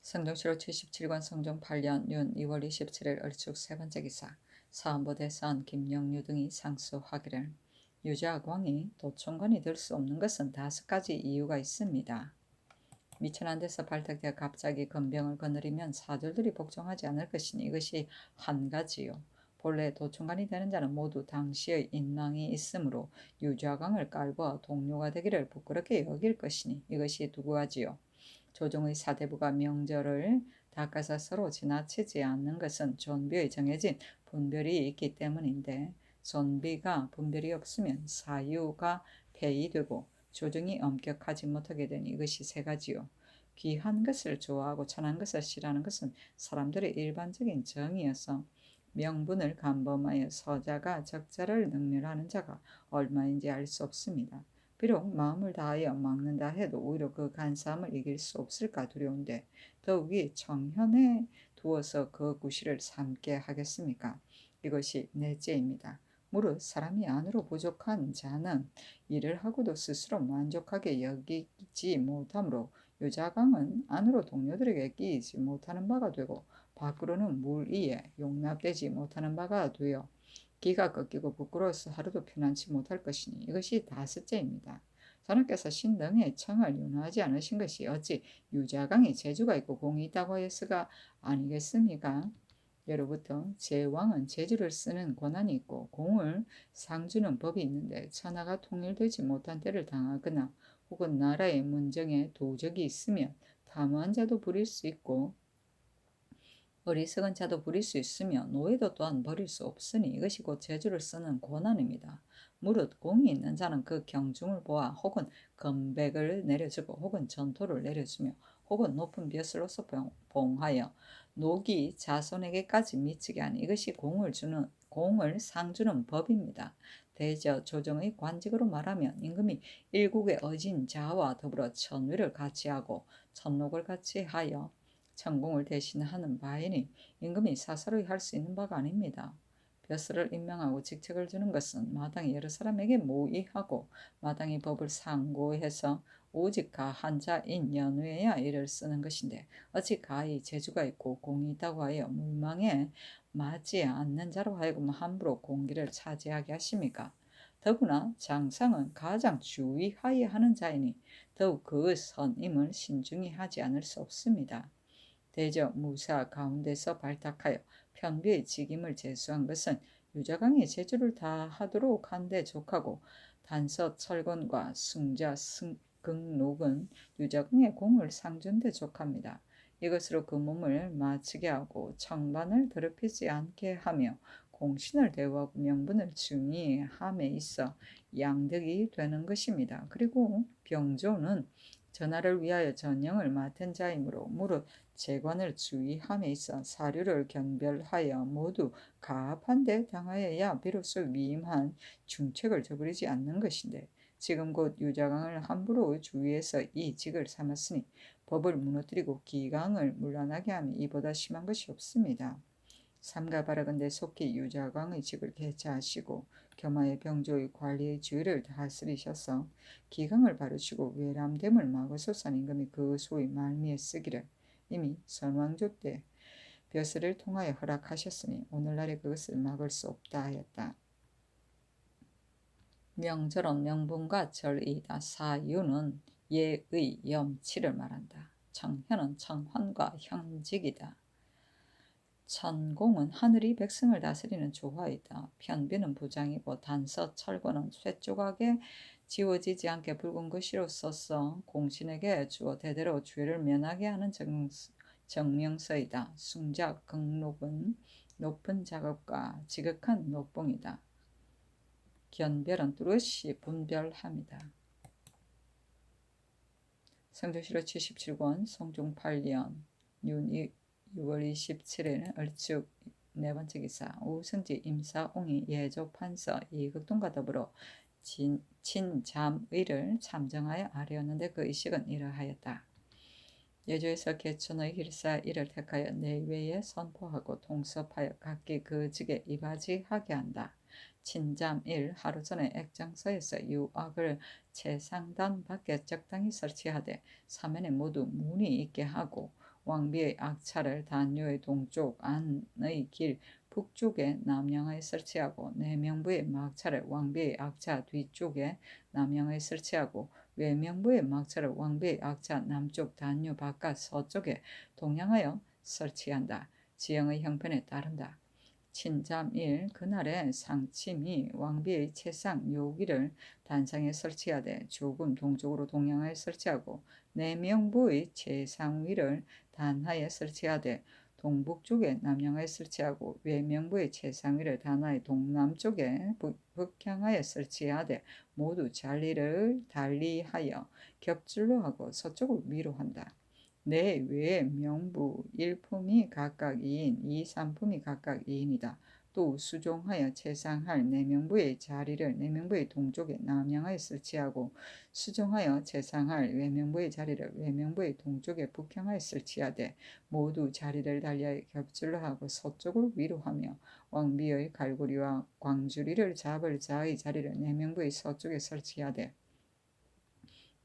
성종실록 77권 성종 8년 윤 2월 27일 을축 세번째 기사 사헌부 대사원 김영류 등이 상소하기를 유자광이 도총관이 될 수 없는 것은 5가지 이유가 있습니다. 미천한 데서 발탁되어 갑자기 건병을 거느리면 사졸들이 복종하지 않을 것이니 이것이 한 가지요. 본래 도총관이 되는 자는 모두 당시의 인망이 있으므로 유자광을 깔보아 동료가 되기를 부끄럽게 여길 것이니 이것이 두 가지요. 조정의 사대부가 명절을 닦아서 서로 지나치지 않는 것은 존비의 정해진 분별이 있기 때문인데 존비가 분별이 없으면 사유가 폐위되고 조정이 엄격하지 못하게 되니 이것이 세 가지요. 귀한 것을 좋아하고 천한 것을 싫어하는 것은 사람들의 일반적인 정의여서 명분을 간범하여 서자가 적자를 능멸하는 자가 얼마인지 알 수 없습니다. 비록 마음을 다하여 막는다 해도 오히려 그 간사함을 이길 수 없을까 두려운데 더욱이 청현에 두어서 그 구실을 삼게 하겠습니까? 이것이 넷째입니다. 무릇 사람이 안으로 부족한 자는 일을 하고도 스스로 만족하게 여기지 못하므로 유자강은 안으로 동료들에게 끼이지 못하는 바가 되고 밖으로는 물 위에 용납되지 못하는 바가 되어 기가 꺾이고 부끄러워서 하루도 편안치 못할 것이니 이것이 다섯째입니다. 선원께서 신등의 청을 윤호하지 않으신 것이 어찌 유자강에 재주가 있고 공이 있다고 하였으가 아니겠습니까? 예로부터 제왕은 재주를 쓰는 권한이 있고 공을 상주는 법이 있는데 천하가 통일되지 못한 때를 당하거나 혹은 나라의 문정에 도적이 있으면 탐한 자도 부릴 수 있고 어리석은 자도 부릴 수 있으며 노예도 또한 버릴 수 없으니 이것이 곧 재주를 쓰는 권한입니다. 무릇 공이 있는 자는 그 경중을 보아 혹은 건백을 내려주고 혹은 전토를 내려주며 혹은 높은 벼슬로서 봉하여 녹이 자손에게까지 미치게 하니 이것이 공을 상주는 법입니다. 대저 조정의 관직으로 말하면 임금이 일국의 어진 자와 더불어 천위를 같이 하고 천록을 같이 하여 천공을 대신하는 바이니 임금이 사사로이 할 수 있는 바가 아닙니다. 벼슬을 임명하고 직책을 주는 것은 마땅히 여러 사람에게 모의하고 마땅히 법을 상고해서 오직 가한 자인 연후에야 이를 쓰는 것인데 어찌 가히 재주가 있고 공이 있다고 하여 물망에 맞지 않는 자로 하여금 함부로 공기를 차지하게 하십니까? 더구나 장상은 가장 주의하여야 하는 자이니 더욱 그 선임을 신중히 하지 않을 수 없습니다. 대저 무사 가운데서 발탁하여 편비의 직임을 제수한 것은 유자강의 재주를 다하도록 한데 족하고 단서 철건과 승자 극록은 유자강의 공을 상준 데 족합니다. 이것으로 그 몸을 마치게 하고 청반을 더럽히지 않게 하며 공신을 대우하고 명분을 중의함에 있어 양득이 되는 것입니다. 그리고 병조는 전하를 위하여 전령을 맡은 자이므로 무릇 재관을 주의함에 있어 사류를 견별하여 모두 가합한데 당하여야 비로소 위임한 중책을 저버리지 않는 것인데 지금 곧 유자강을 함부로 주의해서 이 직을 삼았으니 법을 무너뜨리고 기강을 문란하게 함이 이보다 심한 것이 없습니다. 삼가 바라건대 속히 유자광의 직을 개최하시고 겸하여 병조의 관리의 주의를 다스리셔서 기강을 바르시고 외람됨을 막으소서. 임금이 그 소위 말미에 쓰기를 이미 선왕조 때 벼슬을 통하여 허락하셨으니 오늘날에 그것을 막을 수 없다 하였다. 명절은 명분과 절이다. 사유는 예의 염치를 말한다. 청현은 청환과 형직이다. 천공은 하늘이 백성을 다스리는 조화이다. 편비는 부장이고 단서 철거는 쇠조각에 지워지지 않게 붉은 글씨로 써서 공신에게 주어 대대로 죄를 면하게 하는 정명서이다. 숭자 극록은 높은 작업과 지극한 녹봉이다. 견별은 뚜렷이 분별합니다. 성조실록 77권 성종 8년 윤 6월 27일은 얼축 네 번째 기사 우승지 임사옹이 예조 판서 이극동과 더불어 친잠의를 참정하여 아뢰었는데 그 의식은 이러하였다. 예조에서 개천의 길사 이를 택하여 내외에 선포하고 통섭하여 각기 그 직에 이바지하게 한다. 친잠일 하루 전에 액장서에서 유악을 채상단 밖에 적당히 설치하되 사면에 모두 문이 있게 하고 왕비의 악차를 단요의 동쪽 안의 길 북쪽에 남양에 설치하고 내명부의 막차를 왕비의 악차 뒤쪽에 남양에 설치하고 외명부의 막차를 왕비의 악차 남쪽 단요 바깥 서쪽에 동양하여 설치한다. 지형의 형편에 따른다. 친잠일 그날의 상침이 왕비의 채상 묘기를 단상에 설치하되 조금 동쪽으로 동양하에 설치하고 내명부의 채상 위를 단하에 설치하되 동북쪽에 남향하여 설치하고 외명부의 최상위를 단하의 동남쪽에 북향하여 설치하되 모두 자리를 달리하여 겹줄로 하고 서쪽을 위로 한다. 내 외명부 1품이 각각 2인, 2, 3품이 각각 2인이다. 또 수종하여 채상할 내명부의 자리를 내명부의 동쪽에 남향하여 설치하고 수종하여 채상할 외명부의 자리를 외명부의 동쪽에 북향하여 설치하되 모두 자리를 달리하여 겹줄로 하고 서쪽을 위로 하며 왕비의 갈고리와 광주리를 잡을 자의 자리를 내명부의 서쪽에 설치하되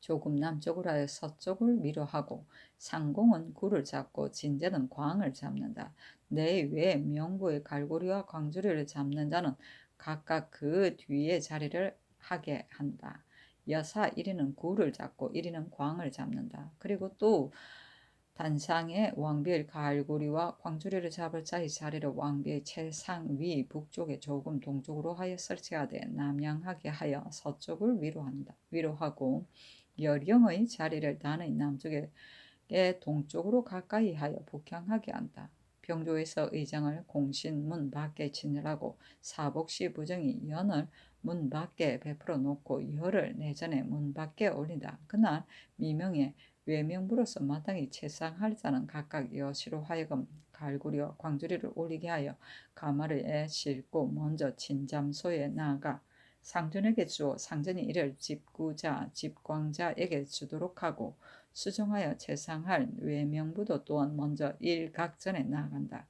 조금 남쪽으로 하여 서쪽을 위로 하고 상공은 굴을 잡고 진제는 광을 잡는다. 내 외 명부의 갈고리와 광주리를 잡는 자는 각각 그 뒤에 자리를 하게 한다. 여사 1위는 굴을 잡고 1위는 광을 잡는다. 그리고 또 단상에 왕비의 갈고리와 광주리를 잡을 자의 자리를 왕비의 최상위 북쪽에 조금 동쪽으로 하여 설치하되 남향하게 하여 서쪽을 위로 하고 여령의 자리를 단의 남쪽에 동쪽으로 가까이 하여 북향하게 한다. 병조에서 의장을 공신문 밖에 진열하고 사복시 부정이 연을 문 밖에 베풀어 놓고 열을 내전에 문 밖에 올린다. 그날 미명에 외명부로서 마땅히 채상할 자는 각각 여시로 하여금 갈고리와 광주리를 올리게 하여 가마를 싣고 먼저 진잠소에 나아가 상전에게 주어 상전이 이를 집구자, 집광자에게 주도록 하고 수정하여 채상할 외명부도 또한 먼저 일각전에 나아간다.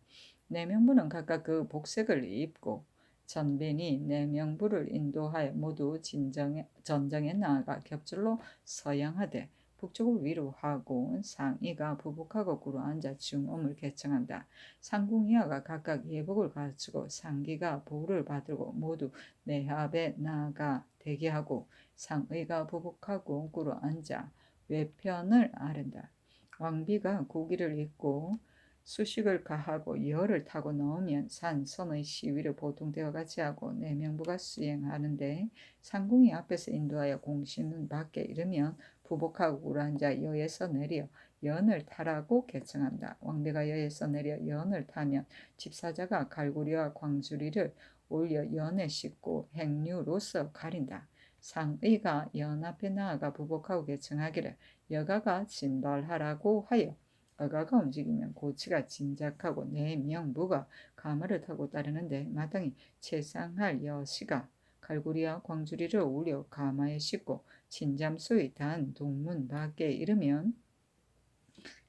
내명부는 각각 그 복색을 입고 전빈이 내명부를 인도하여 모두 전정에 나아가 겹줄로 서양하되 북쪽을 위로 하고 상이가 부복하고 꿇어 앉아 중엄을 개청한다. 상궁이하가 각각 예복을 갖추고 상기가 보를 받들고 모두 내합에 나아가 대기하고 상의가 부복하고 꿇어 앉아 외편을 아른다. 왕비가 고기를 입고 수식을 가하고 열을 타고 넣으면 산 선의 시위를 보통 때와 같이 하고 내명부가 수행하는데 상궁이 앞에서 인도하여 공신문 밖에 이르면 부복하고 꿇어앉아 여에서 내려 연을 타라고 개청한다. 왕비가 여에서 내려 연을 타면 집사자가 갈고리와 광주리를 올려 연에 싣고 행류로서 가린다. 상의가 연 앞에 나아가 부복하고 개청하기를 여가가 진발하라고 하여 어가가 움직이면 고치가 진작하고 내명부가 가마를 타고 따르는데 마땅히 채상할 여시가 갈고리와 광주리를 올려 가마에 싣고 진잠소의 단 동문 밖에 이르면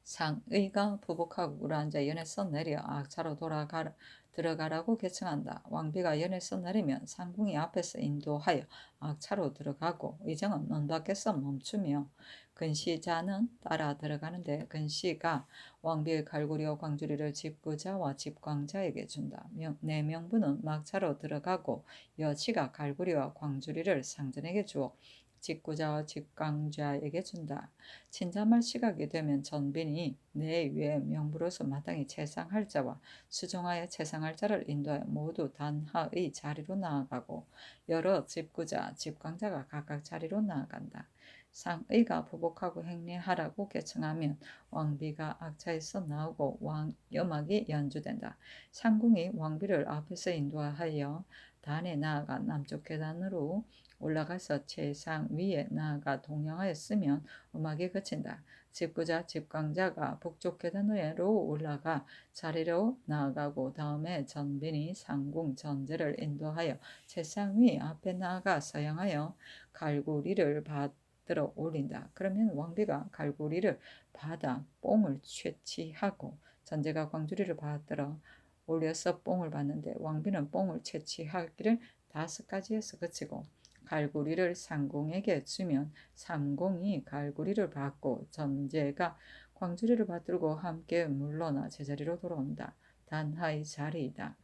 상의가 부복하고 꿇어앉아 연에서 내려 악차로 들어가라고 개청한다. 왕비가 연에서 내리면 상궁이 앞에서 인도하여 악차로 들어가고 의정은 문 밖에서 멈추며 근시자는 따라 들어가는데 근시가 왕비의 갈고리와 광주리를 집구자와 집광자에게 준다. 내명부는 막차로 들어가고 여치가 갈고리와 광주리를 상전에게 주어 직구자와 직광자에게 준다. 친자말 시각이 되면 전빈이 내 외 명부로서 마땅히 채상할 자와 수정하여 채상할 자를 인도하여 모두 단하의 자리로 나아가고 여러 집구자, 집광자가 각각 자리로 나아간다. 상의가 부복하고 행례하라고 개청하면 왕비가 악차에서 나오고 여막이 연주된다. 상궁이 왕비를 앞에서 인도하여 단에 나아가 남쪽 계단으로 올라가서 최상 위에 나아가 동양하였으면 음악이 그친다. 집구자, 집광자가 북쪽 계단 위로 올라가 자리로 나아가고 다음에 전빈이 상궁 전제를 인도하여 최상 위 앞에 나아가 서양하여 갈고리를 받들어 올린다. 그러면 왕비가 갈고리를 받아 뽕을 채취하고 전제가 광주리를 받들어 올려서 뽕을 받는데 왕비는 뽕을 채취하기를 5가지에서 그치고 갈고리를 상궁에게 주면 상궁이 갈고리를 받고 전제가 광주리를 받들고 함께 물러나 제자리로 돌아온다. 단하의 자리이다.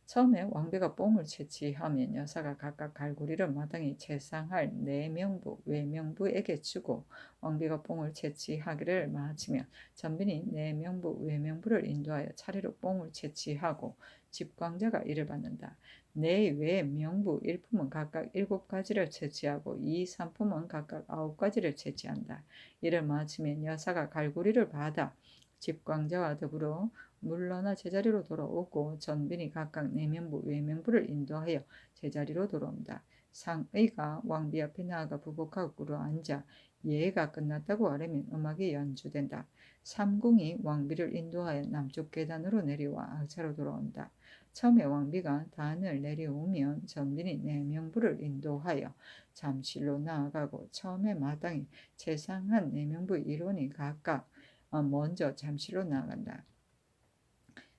처음에 왕비가 뽕을 채취하면 여사가 각각 갈고리를 마땅히 채상할 내명부, 외명부에게 주고 왕비가 뽕을 채취하기를 마치면 전빈이 내명부, 외명부를 인도하여 차례로 뽕을 채취하고 집광자가 이를 받는다. 내 외 명부 1품은 각각 7가지를 채취하고 2, 3품은 각각 9가지를 채취한다. 이를 마치면 여사가 갈고리를 받아 집광자와 더불어 물러나 제자리로 돌아오고 전빈이 각각 내면부 외면부를 인도하여 제자리로 돌아온다. 상의가 왕비 앞에 나아가 부복하고 꿇어앉아 예가 끝났다고 하려면 음악이 연주된다. 삼궁이 왕비를 인도하여 남쪽 계단으로 내려와 악차로 돌아온다. 처음에 왕비가 단을 내려오면 전빈이 내명부를 인도하여 잠실로 나아가고 처음에 마땅히 최상한 내명부 일원이 각각 먼저 잠실로 나아간다.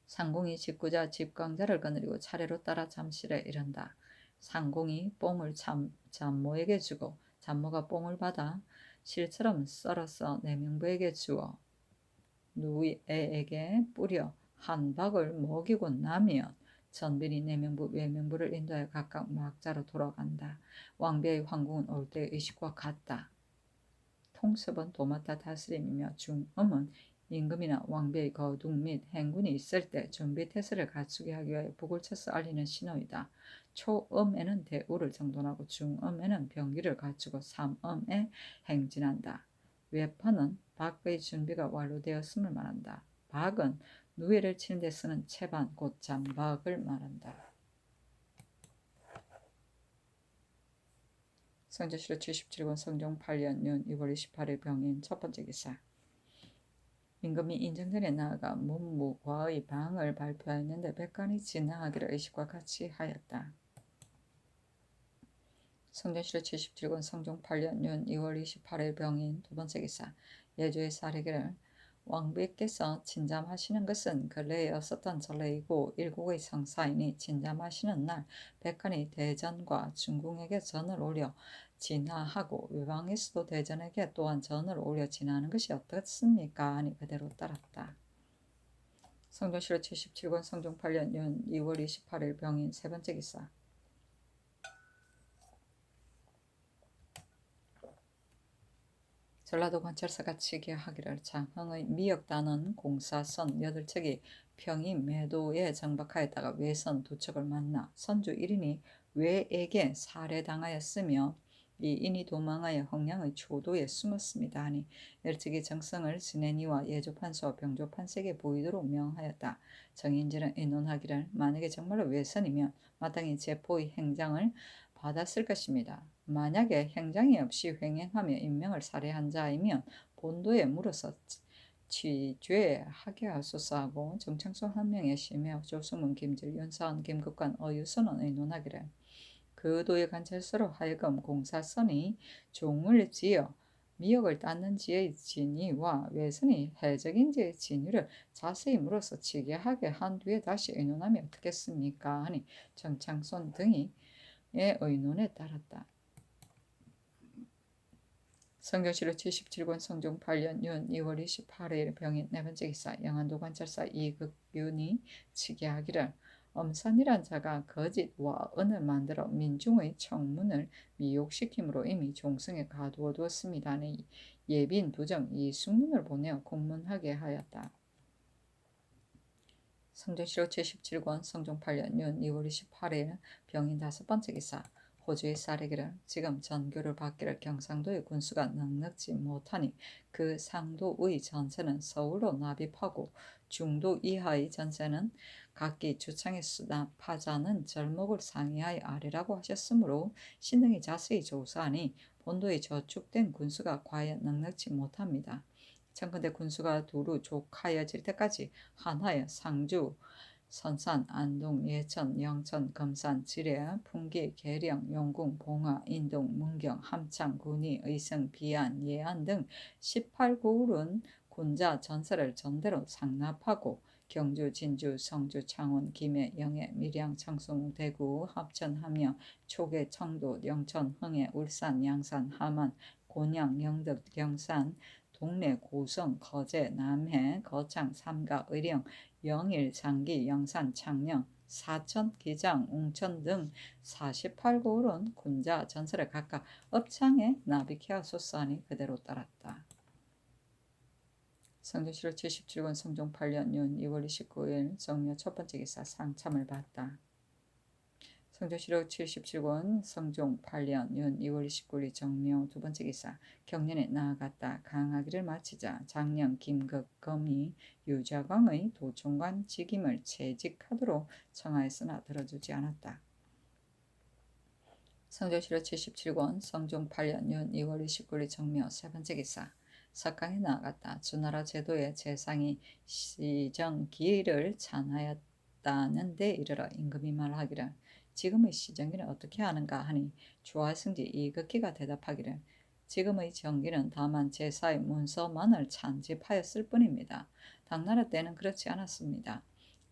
상공이 직구자 집강자를 거느리고 차례로 따라 잠실에 이른다. 상공이 뽕을 잠모에게 주고 잠모가 뽕을 받아 실처럼 썰어서 내명부에게 주어 누이에게 뿌려 한 박을 먹이고 나면 전빈이 내명부 외명부를 인도하여 각각 막자로 돌아간다. 왕비의 황궁은 올 때의 의식과 같다. 통습은 도맡아 다스림이며 중음은 임금이나 왕비의 거둑 및 행군이 있을 때 준비 태세를 갖추게 하기 위하여 북을 쳐서 알리는 신호이다. 초음에는 대우를 정돈하고 중음에는 병기를 갖추고 삼음에 행진한다. 외파는 박의 준비가 완료되었음을 말한다. 박은 누이를 치는 데 쓰는 채반 곧 잠박을 말한다. 성조실록 77권 성종 8년 윤 2월 28일 병인 첫 번째 기사. 임금이 인정전에 나아가 문무과의 방을 발표하였는데 백관이 진행하기를 의식과 같이 하였다. 성조실록 77권 성종 8년 윤 2월 28일 병인 두 번째 기사. 예조의 사례기를 왕비께서 진잠하시는 것은 근래에 없었던 전례이고 일국의 성사이니 진잠하시는 날 백관이 대전과 중궁에게 전을 올려 진하하고 외방에서도 대전에게 또한 전을 올려 진하는 것이 어떻습니까? 하니 그대로 따랐다. 성조실록 77권 성종 8년 윤 2월 28일 병인 세 번째 기사. 전라도 관찰사가 치기하기를 장흥의 미역단은 공사선 8척이 평이 매도에 정박하였다가 외선 2척을 만나 선주 1인이 외에게 살해당하였으며 이 인이 도망하여 홍량의 초도에 숨었습니다 하니 일찍이 정성을 지내니와 예조판서와 병조판세에게 보이도록 명하였다. 정인들은 의논하기를 만약에 정말로 외선이면 마땅히 제포의 행장을 받았을 것입니다. 만약에 행장이 없이 횡행하며 인명을 살해한 자이면 본도에 물어서 취죄하게 하소서 하고 정창수 한 명의 심해 조승문 김질 윤사원 김국관 어유선은 의논하기를 그 도의 관찰서로 하여금 공사선이 종을 지어 미역을 땄는 지의 진위와 외선이 해적인 지의 진위를 자세히 물어서 치게하게 한 뒤에 다시 의논하면 어떻겠습니까? 하니 정창손 등이 의논에 따랐다. 성경실록 77권 성종 8년 윤 2월 28일 병인 네 번째 기사. 영안도 관찰사 이극윤이 치게하기를 엄산이란 자가 거짓 와은을 만들어 민중의 청문을 미혹시킴으로 이미 종성에 가두어 두었습니다. 예빈 부정 이숙문을 보내어 공문하게 하였다. 성종실록 77권 성종 8년 윤 2월 28일 병인 다섯 번째 기사. 호주의 사례기를 지금 전교를 받기를 경상도의 군수가 넉넉지 못하니 그 상도의 전세는 서울로 납입하고 중도 이하의 전세는 각기 주창에 수납하자는 절목을 상의하여 아래라고 하셨으므로 신등이 자세히 조사하니 본도에 저축된 군수가 과연 넉넉지 못합니다. 청컨대 군수가 두루 족하여질 때까지 한하여 상주, 선산, 안동, 예천, 영천, 금산, 지뢰, 풍기, 계령, 용궁, 봉화, 인동, 문경, 함창, 군위, 의성, 비안, 예안 등 18구울은 군자 전세를 전대로 상납하고 경주, 진주, 성주, 창원, 김해, 영해, 밀양, 청송, 대구, 합천, 함영, 초계, 청도, 영천, 흥해, 울산, 양산, 함안, 곤양, 영덕, 경산, 동래, 고성, 거제, 남해, 거창, 삼가, 의령, 영일, 장기, 영산, 창녕, 사천, 기장, 웅천 등 48구울은 군자 전세를 각각 업창에 납입해 하소서 하니 그대로 따랐다. 성종실록 77권 성종 8년 윤 2월 29일 정묘 첫 번째 기사 상참을 받다. 성조실록 77권 성종 8년 윤 2월 29일 정묘 두 번째 기사. 경년에 나아갔다. 강하기를 마치자 장령 김극검이 유자광의 도총관 직임을 채직하도록 청하였으나 들어주지 않았다. 성조실록 77권 성종 8년 윤 2월 29일 정묘 세 번째 기사. 석강에 나아갔다. 주나라 제도의 재상이 시정기를 찬하였다는 데 이르러 임금이 말하기를 지금의 시정기는 어떻게 하는가 하니 주하승지 이극기가 대답하기를 지금의 정기는 다만 제사의 문서만을 찬집하였을 뿐입니다. 당나라 때는 그렇지 않았습니다.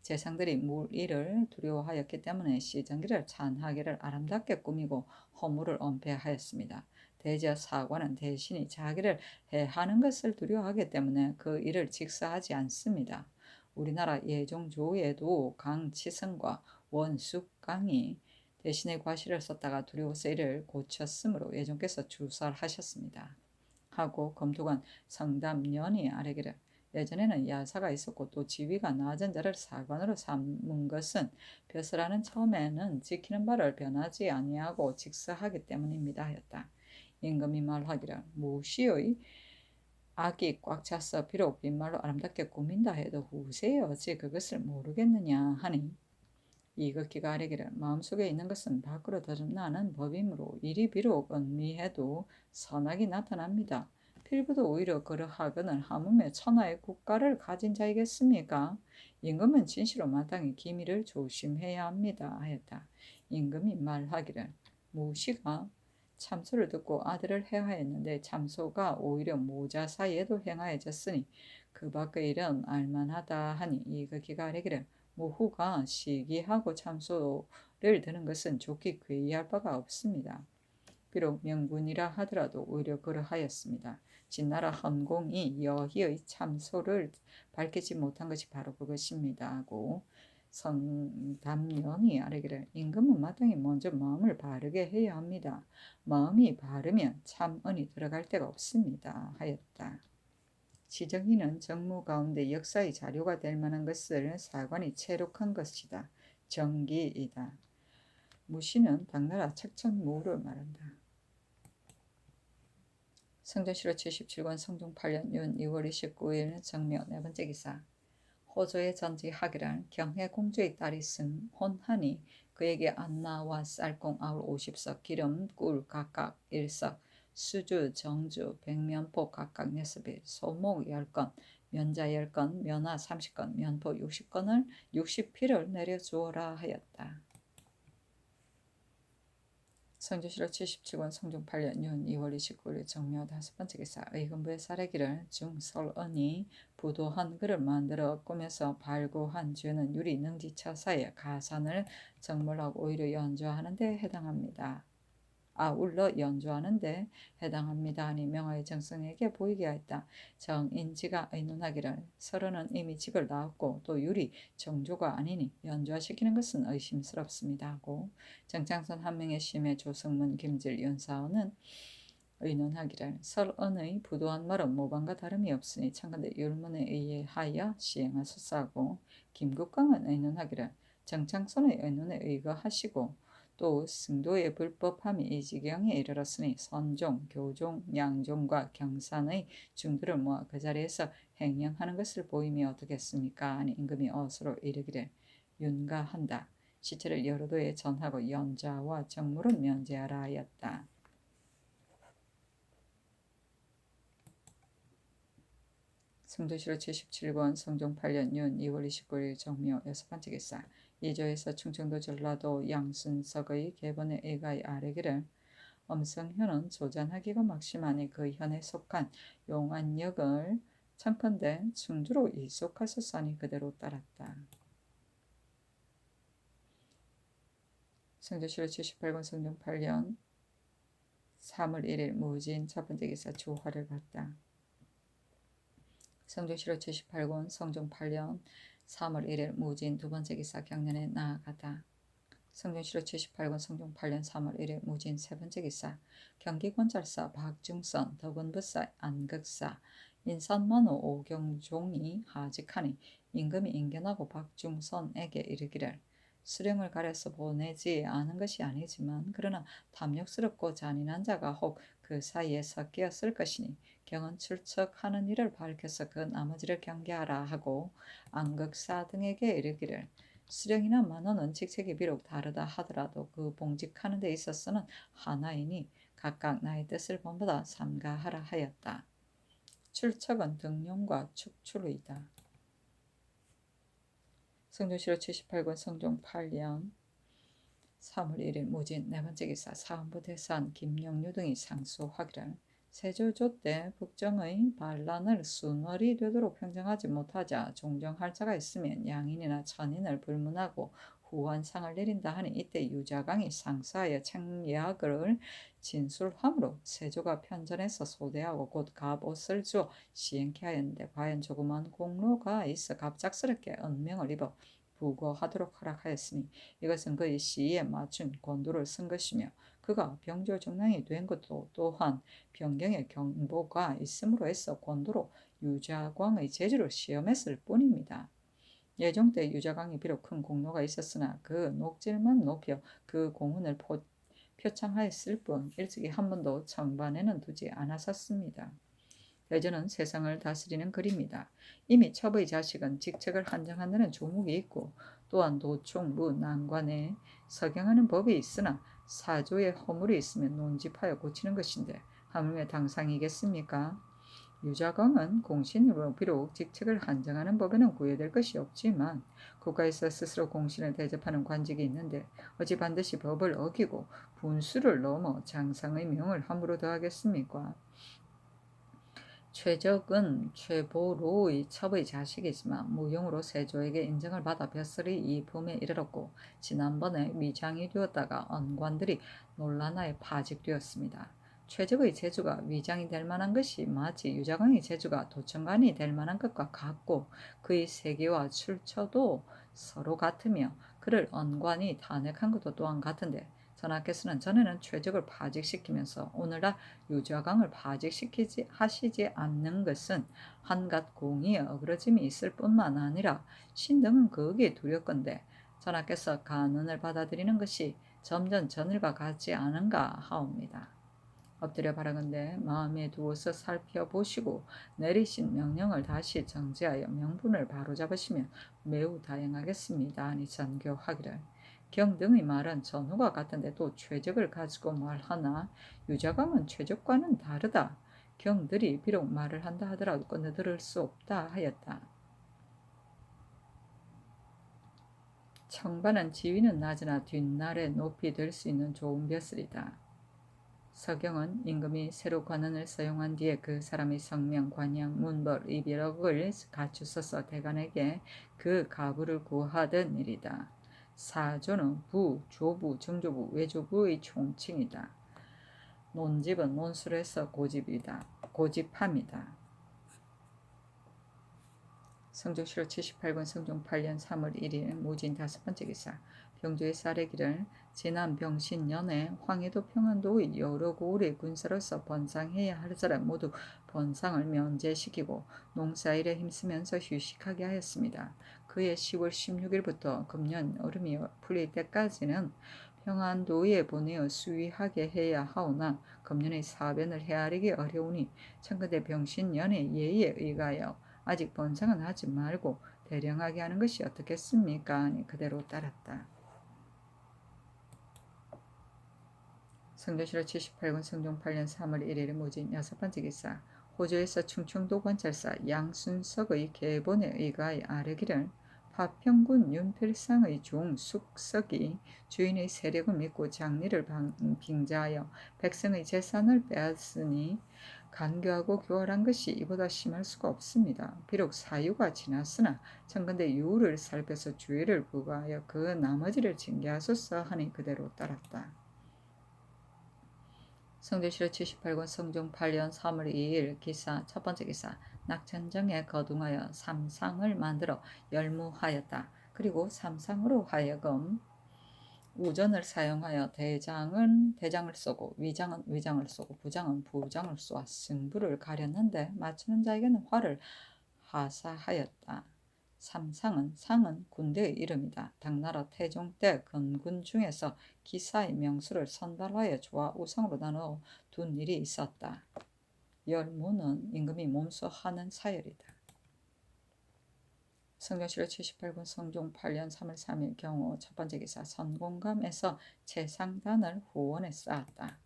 제상들이 물의를 두려워하였기 때문에 시정기를 찬하기를 아름답게 꾸미고 허물을 엄폐하였습니다. 대저 사관은 대신이 자기를 해하는 것을 두려워하기 때문에 그 일을 직사하지 않습니다. 우리나라 예종조에도 강치성과 원숙강이 대신에 과실을 썼다가 두려워서 이를 고쳤으므로 예종께서 주설하셨습니다. 하고 검토관 성담년이 아뢰기를 예전에는 야사가 있었고 또 지위가 낮은 자를 사관으로 삼은 것은 벼슬하는 처음에는 지키는 바를 변하지 아니하고 직사하기 때문입니다 하였다. 임금이 말하기를 무시의 악이 꽉 차서 비록 빈말로 아름답게 꾸민다 해도 후세에 어찌 그것을 모르겠느냐 하니 이극기가 아뢰기를 마음속에 있는 것은 밖으로 드러나는 법이므로 일이 비록 은미해도 선악이 나타납니다. 필부도 오히려 그러하거늘 하물며 천하의 국가를 가진 자이겠습니까? 임금은 진시로 마땅히 기밀을 조심해야 합니다 하였다. 임금이 말하기를 무시가 참소를 듣고 아들을 해하였는데 참소가 오히려 모자 사이에도 행하여졌으니 그 밖의 일은 알만하다 하니 이극기가 아뢰기를 모후가 시기하고 참소를 드는 것은 좋게 괴이할 바가 없습니다. 비록 명군이라 하더라도 오히려 그러하였습니다. 진나라 헌공이 여희의 참소를 밝히지 못한 것이 바로 그것입니다 하고 성담년이 아뢰기를 임금은 마땅히 먼저 마음을 바르게 해야 합니다. 마음이 바르면 참언이 들어갈 데가 없습니다 하였다. 시정기는 정무 가운데 역사의 자료가 될 만한 것을 사관이 체록한 것이다. 정기이다. 무시는 당나라 책천무를 말한다. 성조실록 77권 성종 8년 윤 2월 29일 정묘 네 번째 기사. 호조의 전지하기를 경혜 공주의 딸이 승혼하니 그에게 안나와 쌀공 아울 50석, 기름, 꿀 각각 1석, 수주, 정주, 백면포 각각 6일, 소목 10건, 면자 10건, 면화 30건, 면포 60필을 내려주어라 하였다. 성조실록 77권 성종 8년 윤 2월 29일 정묘 다섯 번째 기사. 의금부의 사례기를 중설언이 부도한 글을 만들어 꾸며서 발고한 죄는 유리 능지처사에 가산을 정물하고 오히려 연주하는 데 해당합니다. 아울러 연주하는 데 해당합니다 하니 명화의 정성에게 보이게 하였다. 정인지가 의논하기를 서른은 이미 직을 낳았고 또 유리 정조가 아니니 연주화시키는 것은 의심스럽습니다 하고 정창선 한 명의 심의 조성문 김질 윤사원은 의논하기를 설언의 부도한 말은 모방과 다름이 없으니 참건대 율문에 의하여 시행하소서 하고 김국광은 의논하기를 정창선의 의논에 의거하시고 또 승도의 불법함이 이 지경에 이르렀으니 선종, 교종, 양종과 경산의 중들을 모아 그 자리에서 행령하는 것을 보임이 어떻겠습니까? 하니 임금이 어수로 이르기를 윤가한다. 시체를 여러 도에 전하고 연자와 정물은 면제하라 하였다. 성조실록 77권 성종 8년 윤 2월 29일 정묘 여섯 번째 기사. 이조에서 충청도 전라도 양순석의 계본의 애가의 아뢰기를 엄성현은 조잔하기가 막심하니 그 현에 속한 용안역을 청컨대 충주로 이속하소서니 그대로 따랐다. 성조실록 78권 성종 8년 3월 1일 무진 첫 번째 기사 조화를 봤다. 성조실록 78권 성종 8년 3월 1일 무진 두 번째 기사 경년에 나아가다. 성종실록 78권 성종 8년 3월 1일 무진 세 번째 기사. 경기권찰사 박중선, 덕원부사 안극사, 인산만호 오경종이 하직하니 임금이 인견하고 박중선에게 이르기를 수령을 가려서 보내지 않은 것이 아니지만 그러나 탐욕스럽고 잔인한 자가 혹 그 사이에 섞였을 것이니 경은 출척하는 일을 밝혀서 그 나머지를 경계하라 하고 안극사 등에게 이르기를 수령이나 만원은 직책이 비록 다르다 하더라도 그 봉직하는 데 있어서는 하나이니 각각 나의 뜻을 본보다 삼가하라 하였다. 출척은 등용과 축출이다. 성종실록 78권 성종 8년 3월 1일 무진 네번째 기사 사헌부 대산 김영류 등이 상소하기를 세조조 때 북정의 반란을 순월이 되도록 평정하지 못하자 종정할 자가 있으면 양인이나 천인을 불문하고 후환상을 내린다 하니 이때 유자강이 상사하여 책략을 진술함으로 세조가 편전해서 소대하고 곧 갑옷을 주어 시행케 하였는데 과연 조그만 공로가 있어 갑작스럽게 은명을 입어 부거하도록 허락하였으니 이것은 그의 시에 맞춘 권도를 쓴 것이며 그가 병조정랑이 된 것도 또한 변경의 경보가 있음으로 해서 권도로 유자광의 재주를 시험했을 뿐입니다. 예종 때 유자광이 비록 큰 공로가 있었으나 그 녹질만 높여 그 공훈을 표창하였을 뿐 일찍이 한 번도 정반에는 두지 않았었습니다. 대전은 세상을 다스리는 글입니다. 이미 첩의 자식은 직책을 한정한다는 조목이 있고 또한 도총무 난관에 서경하는 법이 있으나 사조의 허물이 있으면 논집하여 고치는 것인데 하물며 당상이겠습니까? 유자광은 공신으로 비록 직책을 한정하는 법에는 구애될 것이 없지만 국가에서 스스로 공신을 대접하는 관직이 있는데 어찌 반드시 법을 어기고 분수를 넘어 장상의 명을 함부로 더하겠습니까? 최적은 최보로의 첩의 자식이지만 무용으로 세조에게 인정을 받아 벼슬이 이 품에 이르렀고 지난번에 위장이 되었다가 언관들이 논란하에 파직되었습니다. 최적의 재주가 위장이 될 만한 것이 마치 유자광의 재주가 도청관이 될 만한 것과 같고 그의 세계와 출처도 서로 같으며 그를 언관이 탄핵한 것도 또한 같은데 전하께서는 전에는 최적을 파직시키면서 오늘날 유자광을 파직시키지 하시지 않는 것은 한갓 공의에 어그러짐이 있을 뿐만 아니라 신등은 거기에 두렵건대 전하께서 간언을 받아들이는 것이 점점 전일과 같지 않은가 하옵니다. 엎드려 바라건대 마음에 두어서 살펴보시고 내리신 명령을 다시 정지하여 명분을 바로잡으시면 매우 다행하겠습니다. 하니 전교하기를 경등의 말은 전후가 같은데 또 최적을 가지고 말하나 유자광은 최적과는 다르다. 경들이 비록 말을 한다 하더라도 꺼내들을 수 없다 하였다. 청반은 지위는 낮으나 뒷날에 높이 될 수 있는 좋은 벼슬이다. 서경은 임금이 새로 관원을 서용한 뒤에 그 사람의 성명, 관양, 문벌, 이비력을 갖추어서 대간에게 그 가부를 구하던 일이다. 사조는 부, 조부, 정조부, 외조부의 총칭이다. 논집은 논술에서 고집함이다. 성종실록 78권 성종 8년 3월 1일 무진 5번째 기사 병조의 사례기를 지난 병신년에 황해도 평안도의 여러 고을의 군사로서 번상해야 할 사람 모두 번상을 면제시키고 농사일에 힘쓰면서 휴식하게 하였습니다. 그해 10월 16일부터 금년 얼음이 풀릴 때까지는 평안도에 보내어 수위하게 해야 하오나 금년의 사변을 헤아리기 어려우니 청근대 병신년의 예의에 의하여 아직 번상은 하지 말고 대령하게 하는 것이 어떻겠습니까? 하니 그대로 따랐다. 성종실록 78권 성종 8년 3월 1일 무진 6번째 기사 호주에서 충청도 관찰사 양순석의 계본에 의하여 아뢰기를 파평군 윤필상의 종 숙석이 주인의 세력을 믿고 장리를 빙자하여 백성의 재산을 빼앗으니 간교하고 교활한 것이 이보다 심할 수가 없습니다. 비록 사유가 지났으나 청근대 유를 살펴서 주의를 부과하여 그 나머지를 징계하소서 하니 그대로 따랐다. 성종실록 78권 성종 8년 3월 2일 기사 첫번째 기사 낙천정에 거둥하여 삼상을 만들어 열무하였다. 그리고 삼상으로 하여금 우전을 사용하여 대장을 쏘고 위장은 위장을 쏘고 부장은 부장을 쏘아 승부를 가렸는데 맞추는 자에게는 화를 하사하였다. 삼상은 상은 군대의 이름이다. 당나라 태종 때 건군 중에서 기사의 명수를 선발하여 좌 우상으로 나누어 둔 일이 있었다. 열무는 임금이 몸소 하는 사열이다. 성경실록 78권 성종 8년 3월 3일 경우 첫 번째 기사 선공감에서 채상단을 후원에 쌓았다.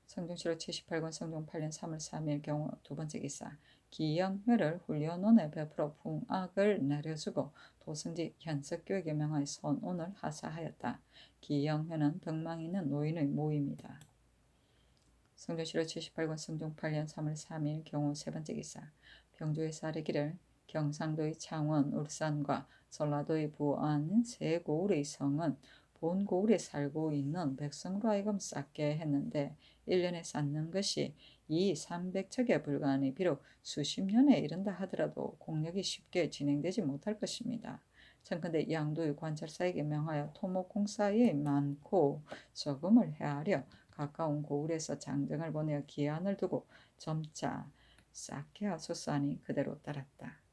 성경실록 78권 성종 8년 3월 3일 경우 두 번째 기사 기영회를 훈련원에 베풀어 풍악을 내려주고 도성지 현석교육에 명하여 선언을 하사하였다. 기영회는 덕망이 있는 노인의 모임이다. 성경실록 78권 성종 8년 3월 3일 경우 세 번째 기사 병조에서 아래기를 경상도의 창원, 울산과 전라도의 부안 세 고을의 성은 본 고을에 살고 있는 백성으로 하여금 쌓게 했는데 1년에 쌓는 것이 300척에 불과하니 비록 수십 년에 이른다 하더라도 공력이 쉽게 진행되지 못할 것입니다. 청컨대 양도의 관찰사에게 명하여 토목공사에 많고 적음을 헤아려 가까운 고을에서 장정을 보내어 기한을 두고 점차 쌓게 하소서 하니 그대로 따랐다.